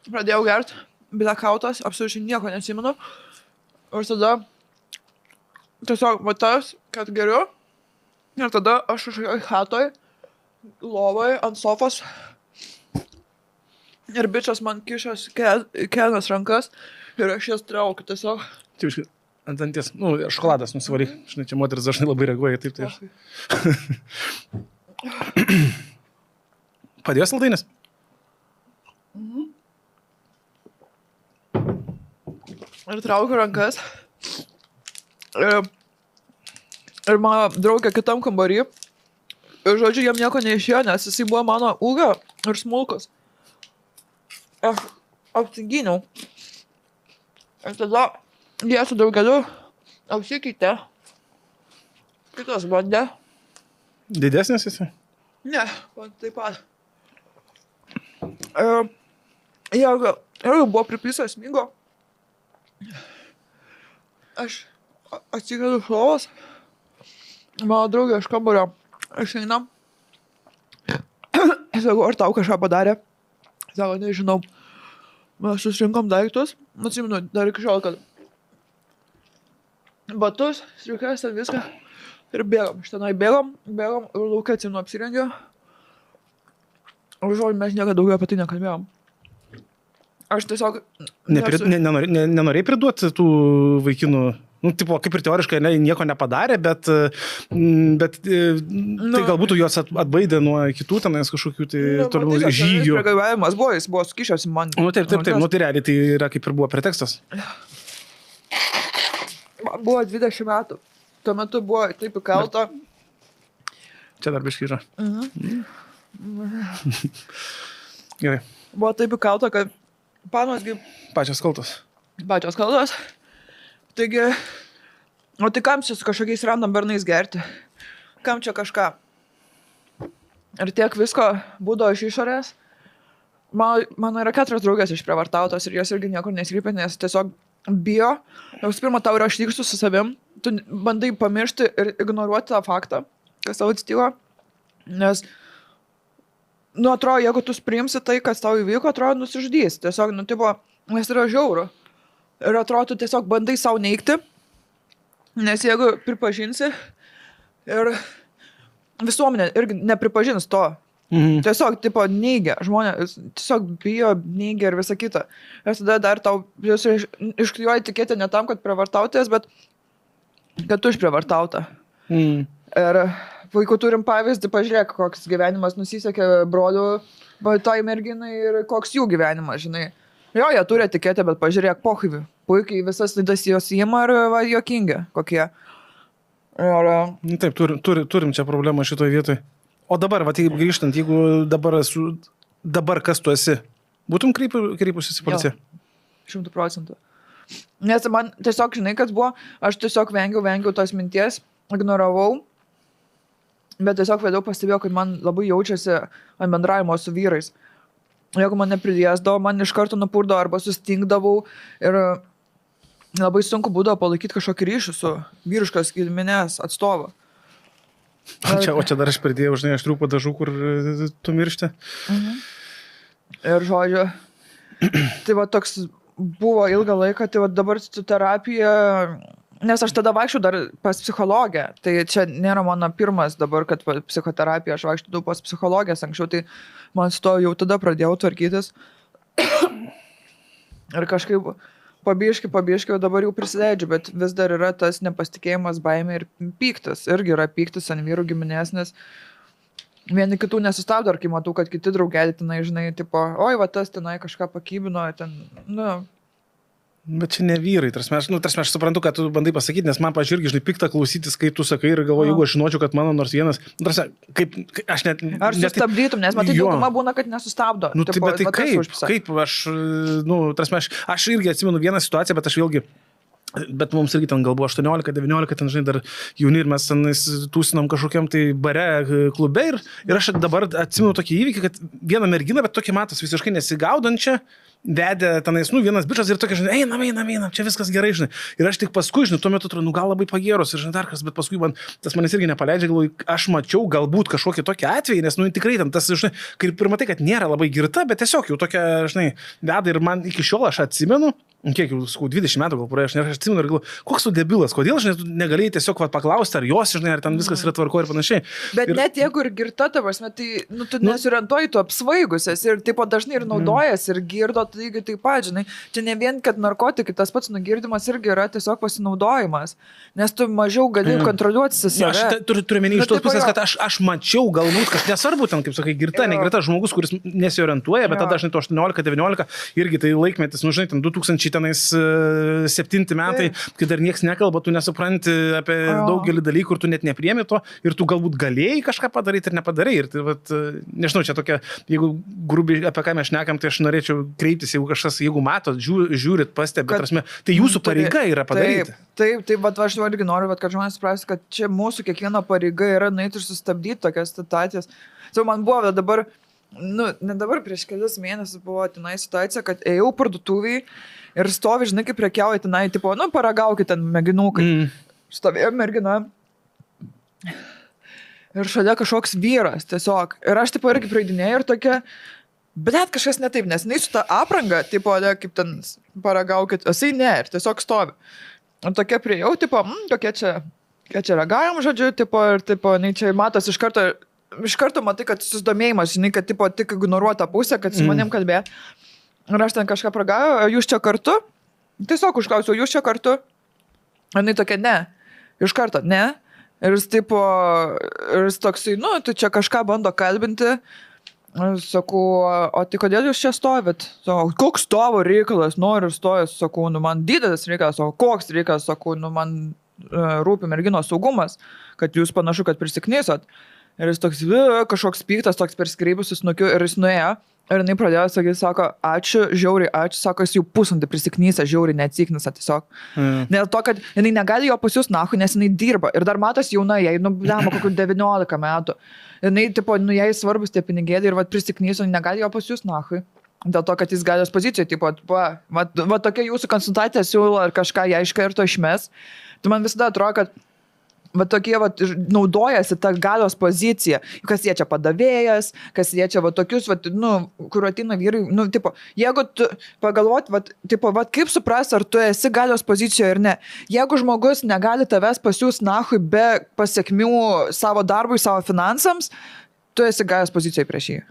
Pradėjau gert. Blekautas, absoliučiai nieko neatsimenu. Ir tada tiesiog matas, kad geriu. Ir tada aš kažkokioj chatoj, lovoj, ant sofos. Ir bičias man kišęs kelnes rankas. Ir aš jas traukiu tiesiog.
Taip, ant danties, nu, šokoladas nusivalyk. Žinai, čia moteris dažnai labai reaguoja, taip tai. Padėjo saldainis?
Ir traukiu rankas. Ir mano draugė kitam kambarį. Ir žodžiu, jam nieko neišėjo, nes jisai buvo mano ūgio ir smulkus. Aš apsigyniau. Ir tada jie su draugeliu apsikeitė. Kitas bandė.
Didesnis esi?
Ne, man taip pat. Jie irgi buvo pripysęs smigo. Aš atsikėliau iš lovos. Mano draugė iš kambario išeina. Sakau, ar tau kažką padarė? Sako, nežinau. Mes susirinkom daiktus. Atsimenu, dar iki šiol, kad batus, striukės ir viską. Ir bėgom. Iš tenai bėgom ir laukia atsimenu apsirengiau. Ir žodžiu, mes niekada daugiau apie tai nekalbėjom. Aš tiesiog...
Nenorėjai priduoti tų vaikinų, nu, tipo, kaip ir teoriškai nieko nepadarė, bet tai galbūt juos atbaidė nuo kitų tenais kažkokių tai toliau žygių.
Priegaivavimas buvo, jis buvo skišęs į man.
Nu, taip, nu, tai realiai tai yra kaip ir buvo pretekstas.
Man buvo 20 metų. Tuo metu buvo taip įkalta.
Čia dar biškai yra. Gerai.
Buvo taip įkalta, kad panosgi
Pačios kaltos.
pačios kaltos. Taigi, o tai kam čia su kažkokiais random bernais gerti? Kam čia kažką? Ir tiek visko būdavo iš išorės. Mano yra 4 draugės išprievartautos ir jos irgi niekur nesikreipia, nes tiesiog bijo. Jau pirma, tau yra šlykštus su savim. Tu bandai pamiršti ir ignoruoti tą faktą, kas tau atsitiko. Nes, nu, atrodo, jeigu tu priimsi tai, kas tau įvyko, atrodo, nusižudys. Tiesiog, nu, tipo, nes yra žiauru. Ir atrodo, tu tiesiog bandai savo neigti. Nes jeigu pripažinsi ir visuomenė irgi nepripažins to. Tiesiog, tipo, neigia. Žmonės tiesiog bijo, neigia ir visa kita. Ir tada dar tau išklijuoja tikėti ne tam, kad prievartautis, bet kad tu išprievartauta. Ir vaikų turim pavyzdį, pažiūrėk, koks gyvenimas nusisekė brolių tai merginai ir koks jų gyvenimas, žinai. Jo, jie turi etiketę, bet pažiūrėk, pohyvi. Puikiai visas laidas jos įima ir va, juokingi kokie. Ir...
Taip, turim čia problemą šitoje vietoje. O dabar, va, taip grįžtant, jeigu dabar kas tu esi, būtum kreipusis į policiją?
100%. Nes man tiesiog, žinai, kas buvo, aš tiesiog vengiau tos minties, ignoravau, bet tiesiog vėliau pastebėjau, kad man labai jaučiasi ant bendravimo su vyrais. Jeigu man nepridėsdavo, man iš karto nupurdavo arba sustingdavau ir labai sunku būdavo palaikyti kažkokį ryšį su vyriškos giminės atstovu.
O čia dar aš pridėjau, žinai, aštrių padažų, kur tu miršti.
Ir žodžiu, tai va toks buvo ilgą laiką, tai va dabar su terapija, nes aš tada vaikščiau dar pas psichologę, tai čia nėra mano pirmas dabar, kad psichoterapija, aš vaikščiau pas psichologės anksčiau, tai man su to jau tada pradėjau tvarkytis. Ir kažkaip pabiškai, dabar jau prisileidžiu, bet vis dar yra tas nepasitikėjimas, baimė ir pyktis. Irgi yra pyktis ant vyrų giminės, nes vieni kitų nesustabdo, ar kai matau, kad kiti draugeliai tenai, žinai, tipo, oi, va tas tenai kažką pakybino, ten, nu.
Bet čia ne vyrai, tarsi aš suprantu, kad tu bandai pasakyti, nes man, pažiūrėk, žinai, pikta klausytis, kai tu sakai ir galvoju, jeigu aš žinočiau, kad mano nors vienas, tarsi, kaip aš net...
Ar sustabdytum, nes matai, dauguma būna, kad nesustabdo.
Nu, tai, bet tai kaip aš, tarsi, aš irgi atsimenu vieną situaciją, bet aš vėlgi... Bet mums irgi ten gal buvo 18-19, ten, žinai, dar jauni ir mes ten tūsinom kažkokiam tai bare klube ir aš dabar atsimenu tokį įvykį, kad vieną merginą, bet tokį matos visiškai nesigaudančią, vedė tenais, vienas bičas ir tokia, žinai, einam, čia viskas gerai, žinai. Ir aš tik paskui, žinai, tuo metu atrodo, gal labai pagėros ir, žinai, dar kas, bet paskui tas manęs irgi nepaleidžia, galvoju, aš mačiau galbūt kažkokį tokį atvejį, nes, tikrai ten tas, žinai, kaip ir matai, kad nėra labai girta, bet tiesiog jau tokia, žinai, veda ir man iki šiol aš atsimenu, kiek jau, 20 metų gal praėjo, aš atsimenu ir galvoju, koks tu debilas, kodėl, žinai, tu negalėjai tiesiog paklausti, ar jos, žinai, ar ten viskas yra tvarko ir panašiai.
Bet net jeigu ir girta tavas, tai, tu nesiorientuoji, tu apsvaigusias ir, tipo, dažnai ir naudojas ir girdo, taigi taip pat, žinai, čia ne vien, kad narkotikai, tas pats nugirdimas irgi yra tiesiog pasinaudojimas, nes tu mažiau gali kontroliuoti save.
Aš turiu menį iš tos pusės, kad aš mačiau galbūt, kad nesvarbu ten, kaip sakai, girta, negirta žmogus, kuris nesiorientuoja, bet tada dažnai to 18-19 irgi tai laikmetis, žinai, ten 2007 metai, kai dar niekas nekalba, tu nesupranti apie daugelį dalykų ir tu net nepriemi to ir tu galbūt galėjai kažką padaryti ir nepadarai. Ir tai, vat, nežinau, čia tokia, jeigu grubiai apie ką mes šnekam, tai aš norėčiau kreiptis, jeigu matot, žiūrit, pastebėt, tai jūsų pareiga yra padaryti.
Taip, bet aš irgi noriu, kad žmonės suprastų, kad čia mūsų kiekviena pareiga yra nueiti ir sustabdyti tokias situacijas. Man buvo dabar, ne dabar, prieš kelius mėnesius buvo tenai situacija, kad ėjau parduotuviai ir stovi, žinai, kaip prekiauja tenai, tipo, paragaukit ten mėginukai. Stovėjo mergina ir šalia kažkoks vyras tiesiog. Ir aš, tipo, irgi praeidinėjau ir tokia... Bet net kažkas ne taip, nes jinai su ta apranga, tipo, kaip ten paragaukit, jisai ne, ir tiesiog stovi. Ir tokia priejau, tipo, kokie čia ragavim, žodžiu, tipo, ir tipo, čia matos iš karto matai, kad susidomėjimas, žinai, kad tipo, tik ignoruota pusė, kad su manim kalbėjo. Ir aš ten kažką pragavau, jūs čia kartu? Tiesiog užklausiau, jūs čia kartu? Ir jinai tokia, ne. Iš karto, ne. Ir jis, tipo, ir jis toksai, tu čia kažką bando kalbinti. Sakau, o tai kodėl jūs čia stovit? Sakau, koks tavo reikalas, noriu stovęs, sakau, man didelis reikalas, o koks reikalas, sakau, man rūpi merginos saugumas, kad jūs panašu, kad prisiknysot. Ir jis toks, kažkoks piktas, toks perskreibusis nukiu ir jis nuėjo. Ir jinai pradėjo sakyti, sako, ačiū, žiauriai, ačiū, sako, jis jau pusantį prisiknysą, žiauriai neatsiknysą tiesiog. Dėl to, kad jinai negali jo pasiūs nahui, nes jinai dirba. Ir dar matos jauna, jai, kokių 19 metų. Jinai, tipo, jai svarbus tie pinigėliai ir prisiknyso, negali jo pasiūs nahui. Dėl to, kad jis galios pozicijoje, tipo, va tokia jūsų konsultacija siūlo ar kažką ją iš karto išmes. Tai man visada atrodo, kad tokie naudojasi tą galios poziciją, kas jie čia padavėjas, kas jie čia tokius, kur ateina vyrai, tipo, jeigu tu pagalvot, tipo, kaip supras, ar tu esi galios pozicijoje ir ne. Jeigu žmogus negali tavęs pasiūs nahui be pasiekmių savo darbui, savo finansams, tu esi galios pozicijoje prieš jį.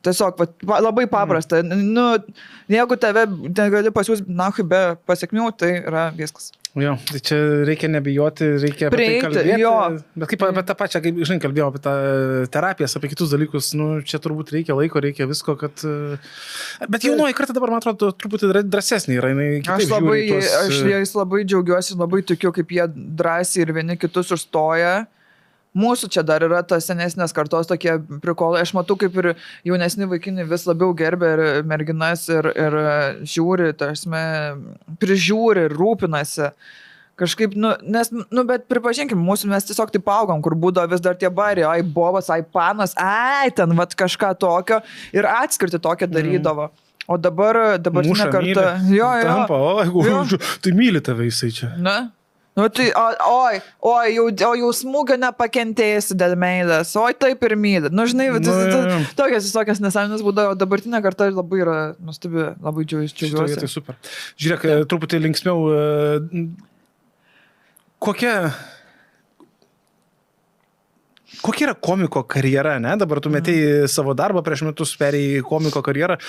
Tiesiog, labai paprasta. Jeigu tave negali pasiūs nahui be pasiekmių, tai yra viskas.
Jo, tai čia reikia nebijoti, reikia apie tai kalbėti. Jo. Bet kaip apie tą pačią, kaip žinai, kalbėjau apie tą terapijas, apie kitus dalykus, čia turbūt reikia laiko, reikia visko, kad... Bet jaunoji kartą dabar, man atrodo, truputį drąsesnė yra.
Aš jais labai džiaugiuosi, labai tikiu, kaip jie drąsiai ir vieni kitus užstoja. Mūsų čia dar yra tas senesnės kartos tokie prikolai. Aš matau, kaip ir jaunesni vaikinai vis labiau gerbia ir merginas ir žiūri, prižiūri ir rūpinasi. Kažkaip, bet pripažinkim, mes tiesiog taip augom, kur būdavo vis dar tie bari, ai bobas, ai panas, ai ten kažką tokio ir atskirti tokią darydavo. O dabar ne kartą...
Tai myli tave jisai čia.
Na? Tai, jau smūgio nepakentėsi dėl meilės, taip ir myli. Žinai, tokias nesąmonės būdavo, dabartinė karta labai yra nuostabi, labai džiaugiuosi.
Tai super. Žiūrėk, truputį linksmiau, kokia yra komiko karjera, ne? Dabar tu metei savo darbą, prieš metus perėjai komiko karjerą,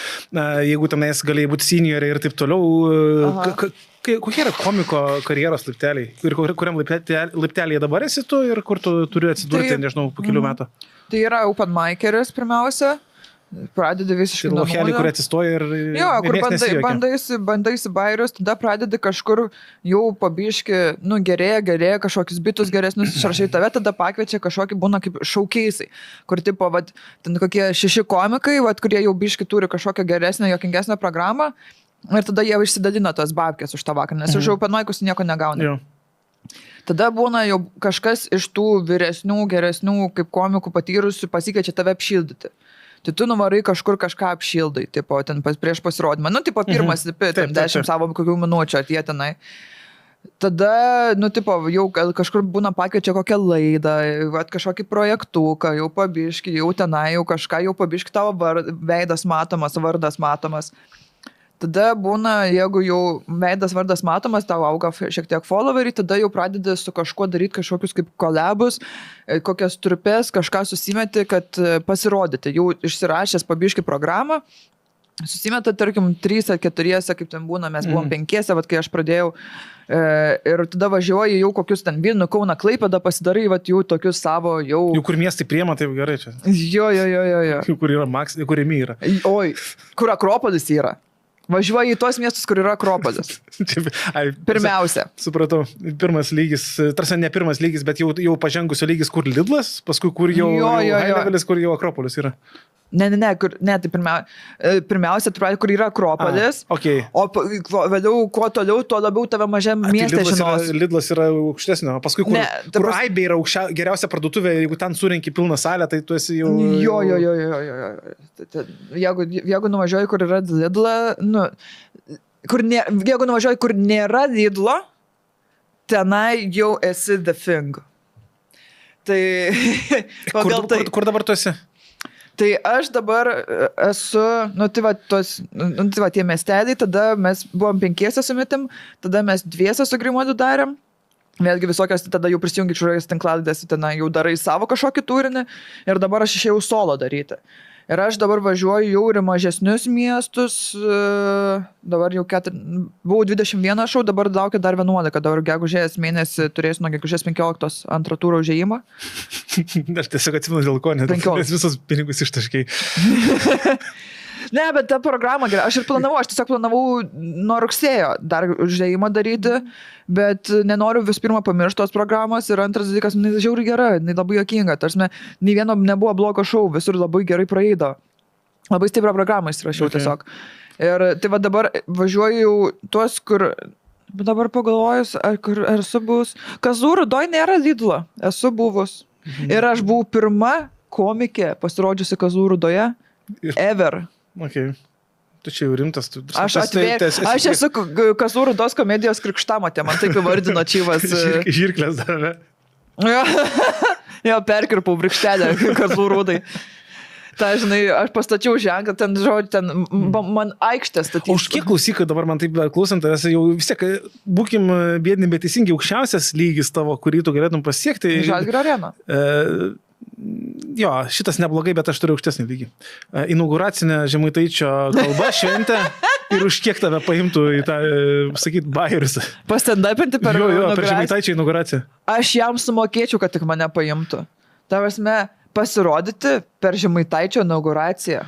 jeigu tenais galėjai būti seniorė ir taip toliau. Kokie yra komiko karjeros laipteliai? Ir kuriam laiptelėje dabar esi tu ir kur tu turi atsidurti, nežinau, po kelių metų?
Tai yra open mikeris pirmiausia. Pradedi visiškai
nuo nulio. Lohelį, kur atsistoja ir...
Jo, kur bandaisi bairius, tada pradedi kažkur jau pabiški, gerėja, kažkokius bitus geresnius išrašai tave, tada pakviečia kažkokį būna kaip šaukeisai, kur tipo, ten kokie 6 komikai, kurie jau biški turi kažkokią geresnę, jokingesnę programą ir tada jie išsidadina tos babkės už tą vakarą, nes už open micus nieko negauna. Jo. Tada būna jau kažkas iš tų vyresnių, geresnių, kaip komikų patyrusių pasikeičia tave apšildyti. Tai tu nuvarai kažkur kažką apšildai, tipo, ten prieš pasirodymą. Tipo, pirmas, 10 savo kokių minučių atėjo tenai. Tada, tipo, jau kažkur būna pakviečia kokią laidą, kažkokį projektuką, jau pabiški, jau tenai, jau kažką, jau pabiški tavo veidas matomas, vardas matomas. Tada būna, jeigu jau veidas vardas matomas, tau auga šiek tiek followeriai, tada jau pradedi su kažkuo daryti kažkokius kaip kolabus, kokias trupės, kažką susimeti, kad pasirodyti. Jau išsirašęs pabiški programą, susimeta, tarkim, 3 ar 4, kaip ten būna, mes buvom 5, kai aš pradėjau, ir tada važiuoji jau kokius ten Vilnių, Kauną, Klaipėdą pasidarai, jau tokius savo jau...
Jau kur miestai priema, taip gerai čia.
Jo.
Kur yra kur Rimi yra.
Oi, kur Akropolis yra. Važiuoji į tuos miestus, kur yra Akropolis. Pirmiausia.
Supratau. Pirmas lygis, tarsi ne pirmas lygis, bet jau pažengusio lygis, kur Lidlas, paskui kur jau high levelis, kur jau Akropolis yra.
Ne, tai pirmiausia, kur yra Akropolis,
okay.
O vėliau, kuo toliau, tuo labiau tave mažiam miestė žinos.
Lidlas yra aukštesnio, paskui kur Aibė yra geriausia parduotuvė, jeigu ten surenki pilną salę, tai tu esi jau...
Jo. Jeigu nuvažiuoji, kur yra Lidla, jeigu nuvažiuoji, kur nėra Lidlo, tenai jau esi the thing. Tai...
Kur dabar tu esi?
Tai aš dabar esu, tie miesteliai, tada mes buvom 5 su Mitim, tada mes 2 su Grimuodu darėm. Vėlgi visokios, tada jau prisijungi kažkokias tinklalaidės, ten jau darai savo kažkokį turinį ir dabar aš išėjau solo daryti. Ir aš dabar važiuoju jau ir mažesnius miestus, dabar jau buvau 21 šau, dabar laukia dar 11, dabar gegužės mėnesį turėsiu nuo gegužės 15 antrą turą užėjimą.
Aš tiesiog atsimenu dėl ko, nes visus pinigus ištaškiai.
Ne, bet ta programa gerai, aš tiesiog planavau nuo rugsėjo dar užėjimą daryti, bet nenoriu vis pirma pamiršti tos programos ir antras dalykas, žiauriai gera, labai juokinga, tarsi nei vieno nebuvo blogo šou, visur labai gerai praeido. Labai stiprią programą įsirašiau tiesiog. Ir tai dabar važiuoju tuos, kur, dabar pagalvojus, ar esu buvus, Kazlų Rūdoj nėra Lidlo, esu buvus. Ir aš buvau pirma komikė pasirodžiusi Kazlų Rūdoje, ever.
Okay. Tu čia jau rimtas.
Aš esu Kazlų Rūdos komedijos krikštamotė, man taip įvardino Čyvas.
Žirklės dar, ne?
Jo, perkirpau brikštelę Kazlų Rūdai. Tai, žinai, aš pastačiau ženklą, ten, žodžiu, man aikštė statyti.
Už kiek klausykai dabar man taip klausant, jau vis tiek, būkim bėdini, bet teisingai aukščiausias lygis tavo, kurį tu galėtum pasiekti.
Žalgirio arena.
Jo, šitas neblogai, bet aš turiu aukštesnį lygį. Inauguracinė Žemaitaičio kalba šventė ir už kiek tave paimtų į tą, sakyt, bajerius.
Pastendapinti per
per Žemaitaičio inauguraciją.
Aš jam sumokėčiau, kad tik mane paimtų. Tavasme, pasirodyti per Žemaitaičio inauguraciją.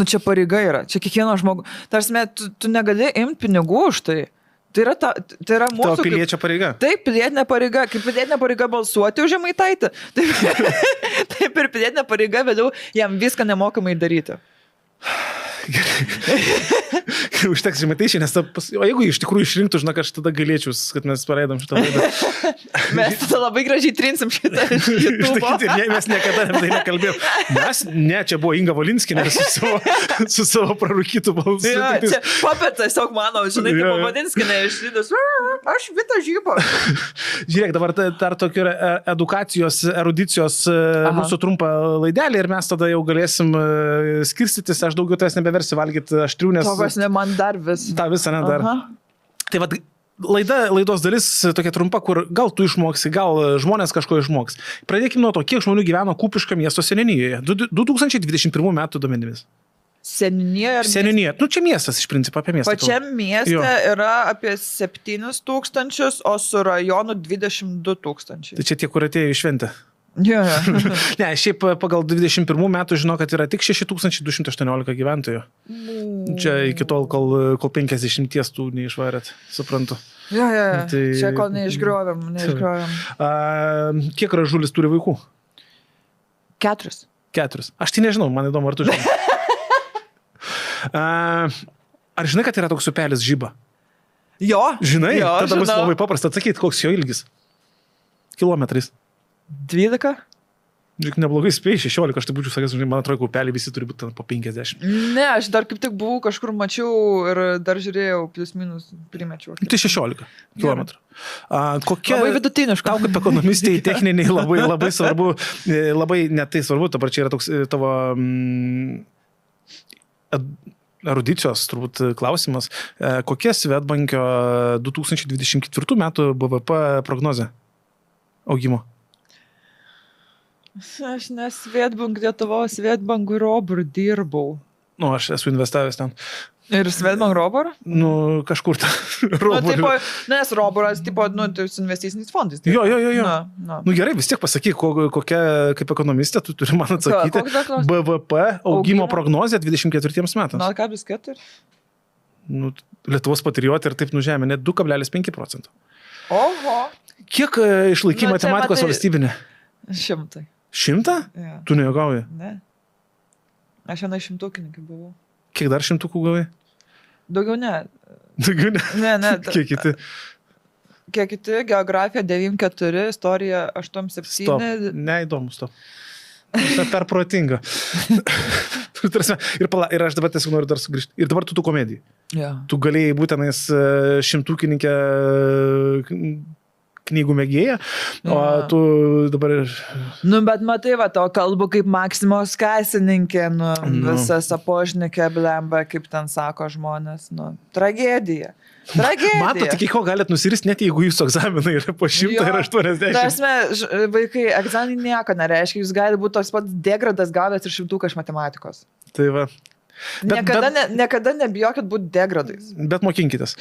Čia pareiga yra. Čia kiekvieno žmogu. Tavasme, tu negali imti pinigų už tai. Tai yra mūsų...
Tavo piliečio pareiga.
Taip, pilietinė pareiga. Kaip pilietinė pareiga balsuoti už Žemaitaitį. Taip ir pilietinė pareiga vėliau jam viską nemokamai daryti.
Užteks Žemaitaičiai, nes o jeigu iš tikrųjų išrinktų, žinok, aš tada galėčiau, kad mes paleidom šitą laidą.
Mes tada labai gražiai trinsim šitą YouTube.
Mes niekada tai nekalbėjom. Čia buvo Inga Volinskienė su savo prarūkytų balsu.
Čia papet tiesiog mano, žinai, tipo Volinskienė išlydus. Aš Vita Žybo.
Žiūrėk, dabar dar tokia yra edukacijos, erudicijos mūsų trumpą laidelį ir mes tada jau galėsim skirstytis. Aš daugiau tavęs nebeversiu valgyti aštrių, nes...
Tavas ne man dar vis.
Ta visą, ne dar. Tai vat, laidos dalis tokia trumpa, kur gal tu išmoksi, gal žmonės kažko išmoks. Pradėkime nuo to, kiek žmonių gyveno Kupiškio miesto seniūnijoje 2021 metų duomenimis.
Seniūnija.
Seniūnija. Nu, čia miestas, iš principo, apie miestą.
Pačiam mieste
Jo.
yra apie 7 000, o su rajonu 22 000.
Tai čia tie, kur atėjo į šventę.
Jo.
Ne, šiaip pagal 21 metų žinau, kad yra tik 6218 gyventojų. Čia iki tol, kol 50 tų neišvarėt, suprantu.
Jo.
Tai-
Čia kol neišgriovėm.
Kiek Ražulis turi vaikų?
4.
4. Aš tai nežinau, man įdomu, ar tu žinai. Ar žinai, kad yra toks upelis Žyba?
Jo.
Žinai?
Jo,
Tada bus
žinau.
labai paprasta atsakyti, koks jo ilgis. Kilometrais.
12?
Juk neblogai spėjai, 16, aš tai būčiau sakęs, žinai, man atrodo, upeliai visi turi būti ten po 50.
Ne, aš dar kaip tik buvau, kažkur mačiau ir dar žiūrėjau, plus minus primečiau.
Tai 16 km. Kokia...
Labai vidutiniška.
Tau kaip ekonomistai techniniai labai svarbu, labai netai svarbu, dabar čia yra toks tavo erudicijos turbūt klausimas. Kokia Swedbankio 2024 metų BVP prognozė augimo?
Aš ne Swedbank Lietuvos, Swedbank Robur dirbau.
Nu, aš esu investavęs ten.
Ir Swedbank Robur?
Nu, kažkur ten.
Tipo, nes Roburas, tipo, tai su investiciniais fondais.
Jo.
Na.
Nu gerai, vis tiek pasakyk, kokia kaip ekonomistė tu turi man atsakyti.
Koks dar klausimas?
BVP augimo prognozė 24 metams.
0,4.
Nu, Lietuvos patriotė ir taip nužemė net 2,5 %.
Oho.
Kiek išlaikė
Nu, čia
matematikos
matai-
valstybinė?
100.
100?
Ja.
Tu nejuokauji.
Ne. Aš viena 100-ūkininkai buvau.
Kiek dar 100 gavai?
Daugiau ne.
Daugiau ne.
Ne.
Kiek kiti?
Kiek kiti? Geografija 9,4, istorija 8,7.
Stop. Neįdomu, stop. Tai per protinga. Ir aš dabar tiesiog noriu dar sugrįžti. Ir dabar tu komedijai.
Ja.
Tu galėjai būtenais 100-ūkininkė knygų mėgėja, o tu dabar...
Nu, bet matai, va, to kalbu kaip Maksimos kasininkė, visas apožnikė blemba, kaip ten sako žmonės, tragedija.
Matot, iki ko galėt nusiristi, net jeigu jūsų egzaminai yra po 180.
Prasme, vaikai, egzaminai nieko nereiškia, jūs galite būti toks pats degradas gavęs ir 100 iš matematikos.
Tai va.
Niekada nebijokit būti degradais.
Bet mokinkitės.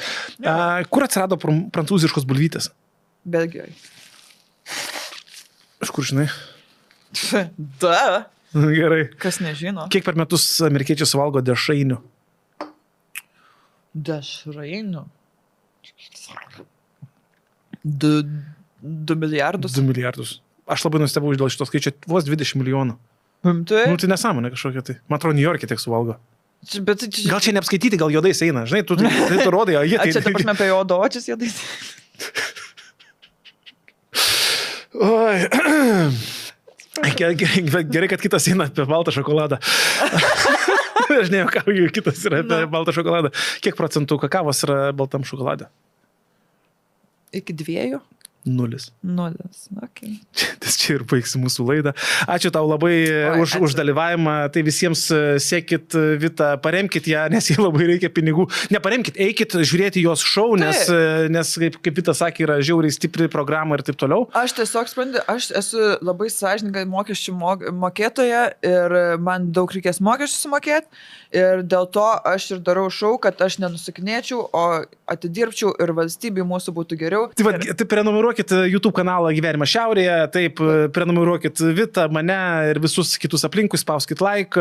Kur atsirado prancūziškos bulvytės?
Belgijoje.
Iš kur žinai?
Da.
Gerai.
Kas nežino?
Kiek per metus amerikiečiai suvalgo dešrainių?
Dešrainių? 2 milijardus.
2 milijardus. Aš labai nustebau dėl šito skaičio, vos 20 milijonų.
Tai?
Nu, tai nesąmonė kažkokia tai. Man atrodo, New York'e tiek suvalgo.
Bet,
Gal čia neapskaityti, gal juodais eina. Žinai, tu rodai, o jie
tai... Čia, ta prasme, apie jo dočius jėdais.
Oi. Gerai, kad kitas eina apie baltą šokoladą. Aš nejuokauju, kitas yra apie baltą šokoladą. Kiek procentų kakavos yra baltam šokolade?
Iki 2?
0.
0. Okay.
Čia ir baigsi mūsų laidą. Ačiū tau labai už dalyvavimą. Tai visiems sekit Vitą, paremkit ją, nes jai labai reikia pinigų. Neparemkit, eikit žiūrėti jos šou, nes kaip Vita sakė, yra žiauriai stipri programa ir taip toliau.
Aš tiesiog sprendu, aš esu labai sąžininga mokesčių mokėtoja ir man daug reikės mokesčių sumokėti. Ir dėl to aš ir darau šou, kad aš nenusikinėčiau, o atidirbčiau ir valstybei mūsų būtų geriau.
Tai prenumeruokit YouTube kanalą Gyvenimas šiaurėje, taip, prenumeruokit Vitą, mane ir visus kitus aplinkui, spauskit like,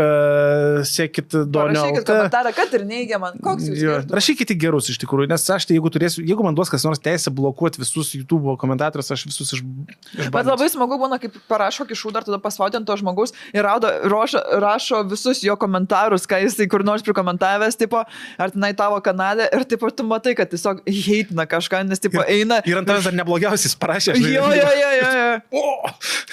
sekit Donio.
Rašykit komentarą, kad ir neigiamą. Koks jūs skirtumas?
Rašykit gerus iš tikrųjų, nes aš tai, jeigu man duos kas nors teisę blokuoti visus YouTube komentatorius, aš visus išbandysiu.
Bet labai smagu būna, kaip parašo kišų, dar tada paspaudint to žmogaus ir rašo visus jo komentarus, ką jis kur nors prikomentavęs, tipo, ar tenai tavo kanale ir tipo, tu matai, kad tiesiog heitina kažką, nes tipo eina.
Ir ant tavęs dar neblogiausias parašė.
Jo.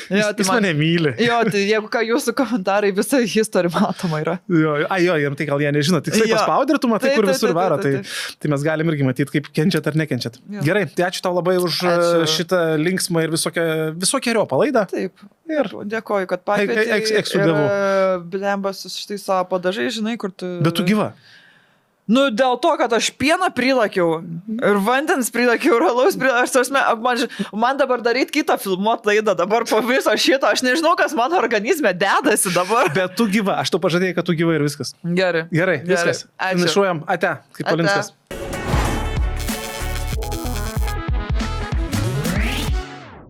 Jis mane myli.
Jo, tai jeigu ką jūsų komentarai, visa istorija matoma yra.
Jo, jam tai gal jie nežino, tiksliai paspaudė ir tu matai, kur visur varo. Tai mes galim irgi matyti, kaip kenčiat ar nekenčiat. Gerai, tai ačiū tau labai už šitą linksmą ir visokiojo palaidą.
Taip. Ir dėkoju, kad pakvietei.
Eksudavau.
Blembas šitai savo padažai, žinai, kur tu...
Bet tu gyva.
Nu, dėl to, kad aš pieną prilakiau ir vandens prilakiau ir alaus prilakiau. Man dabar daryti kitą filmuotą laidą, dabar po viso šito, aš nežinau, kas mano organizme dedasi dabar.
Bet tu gyva, aš tau pažadėjau, kad tu gyva ir viskas.
Gerai.
Gerai, viskas.
Ačiū.
Finišuojam. Ate, kaip Polinskas.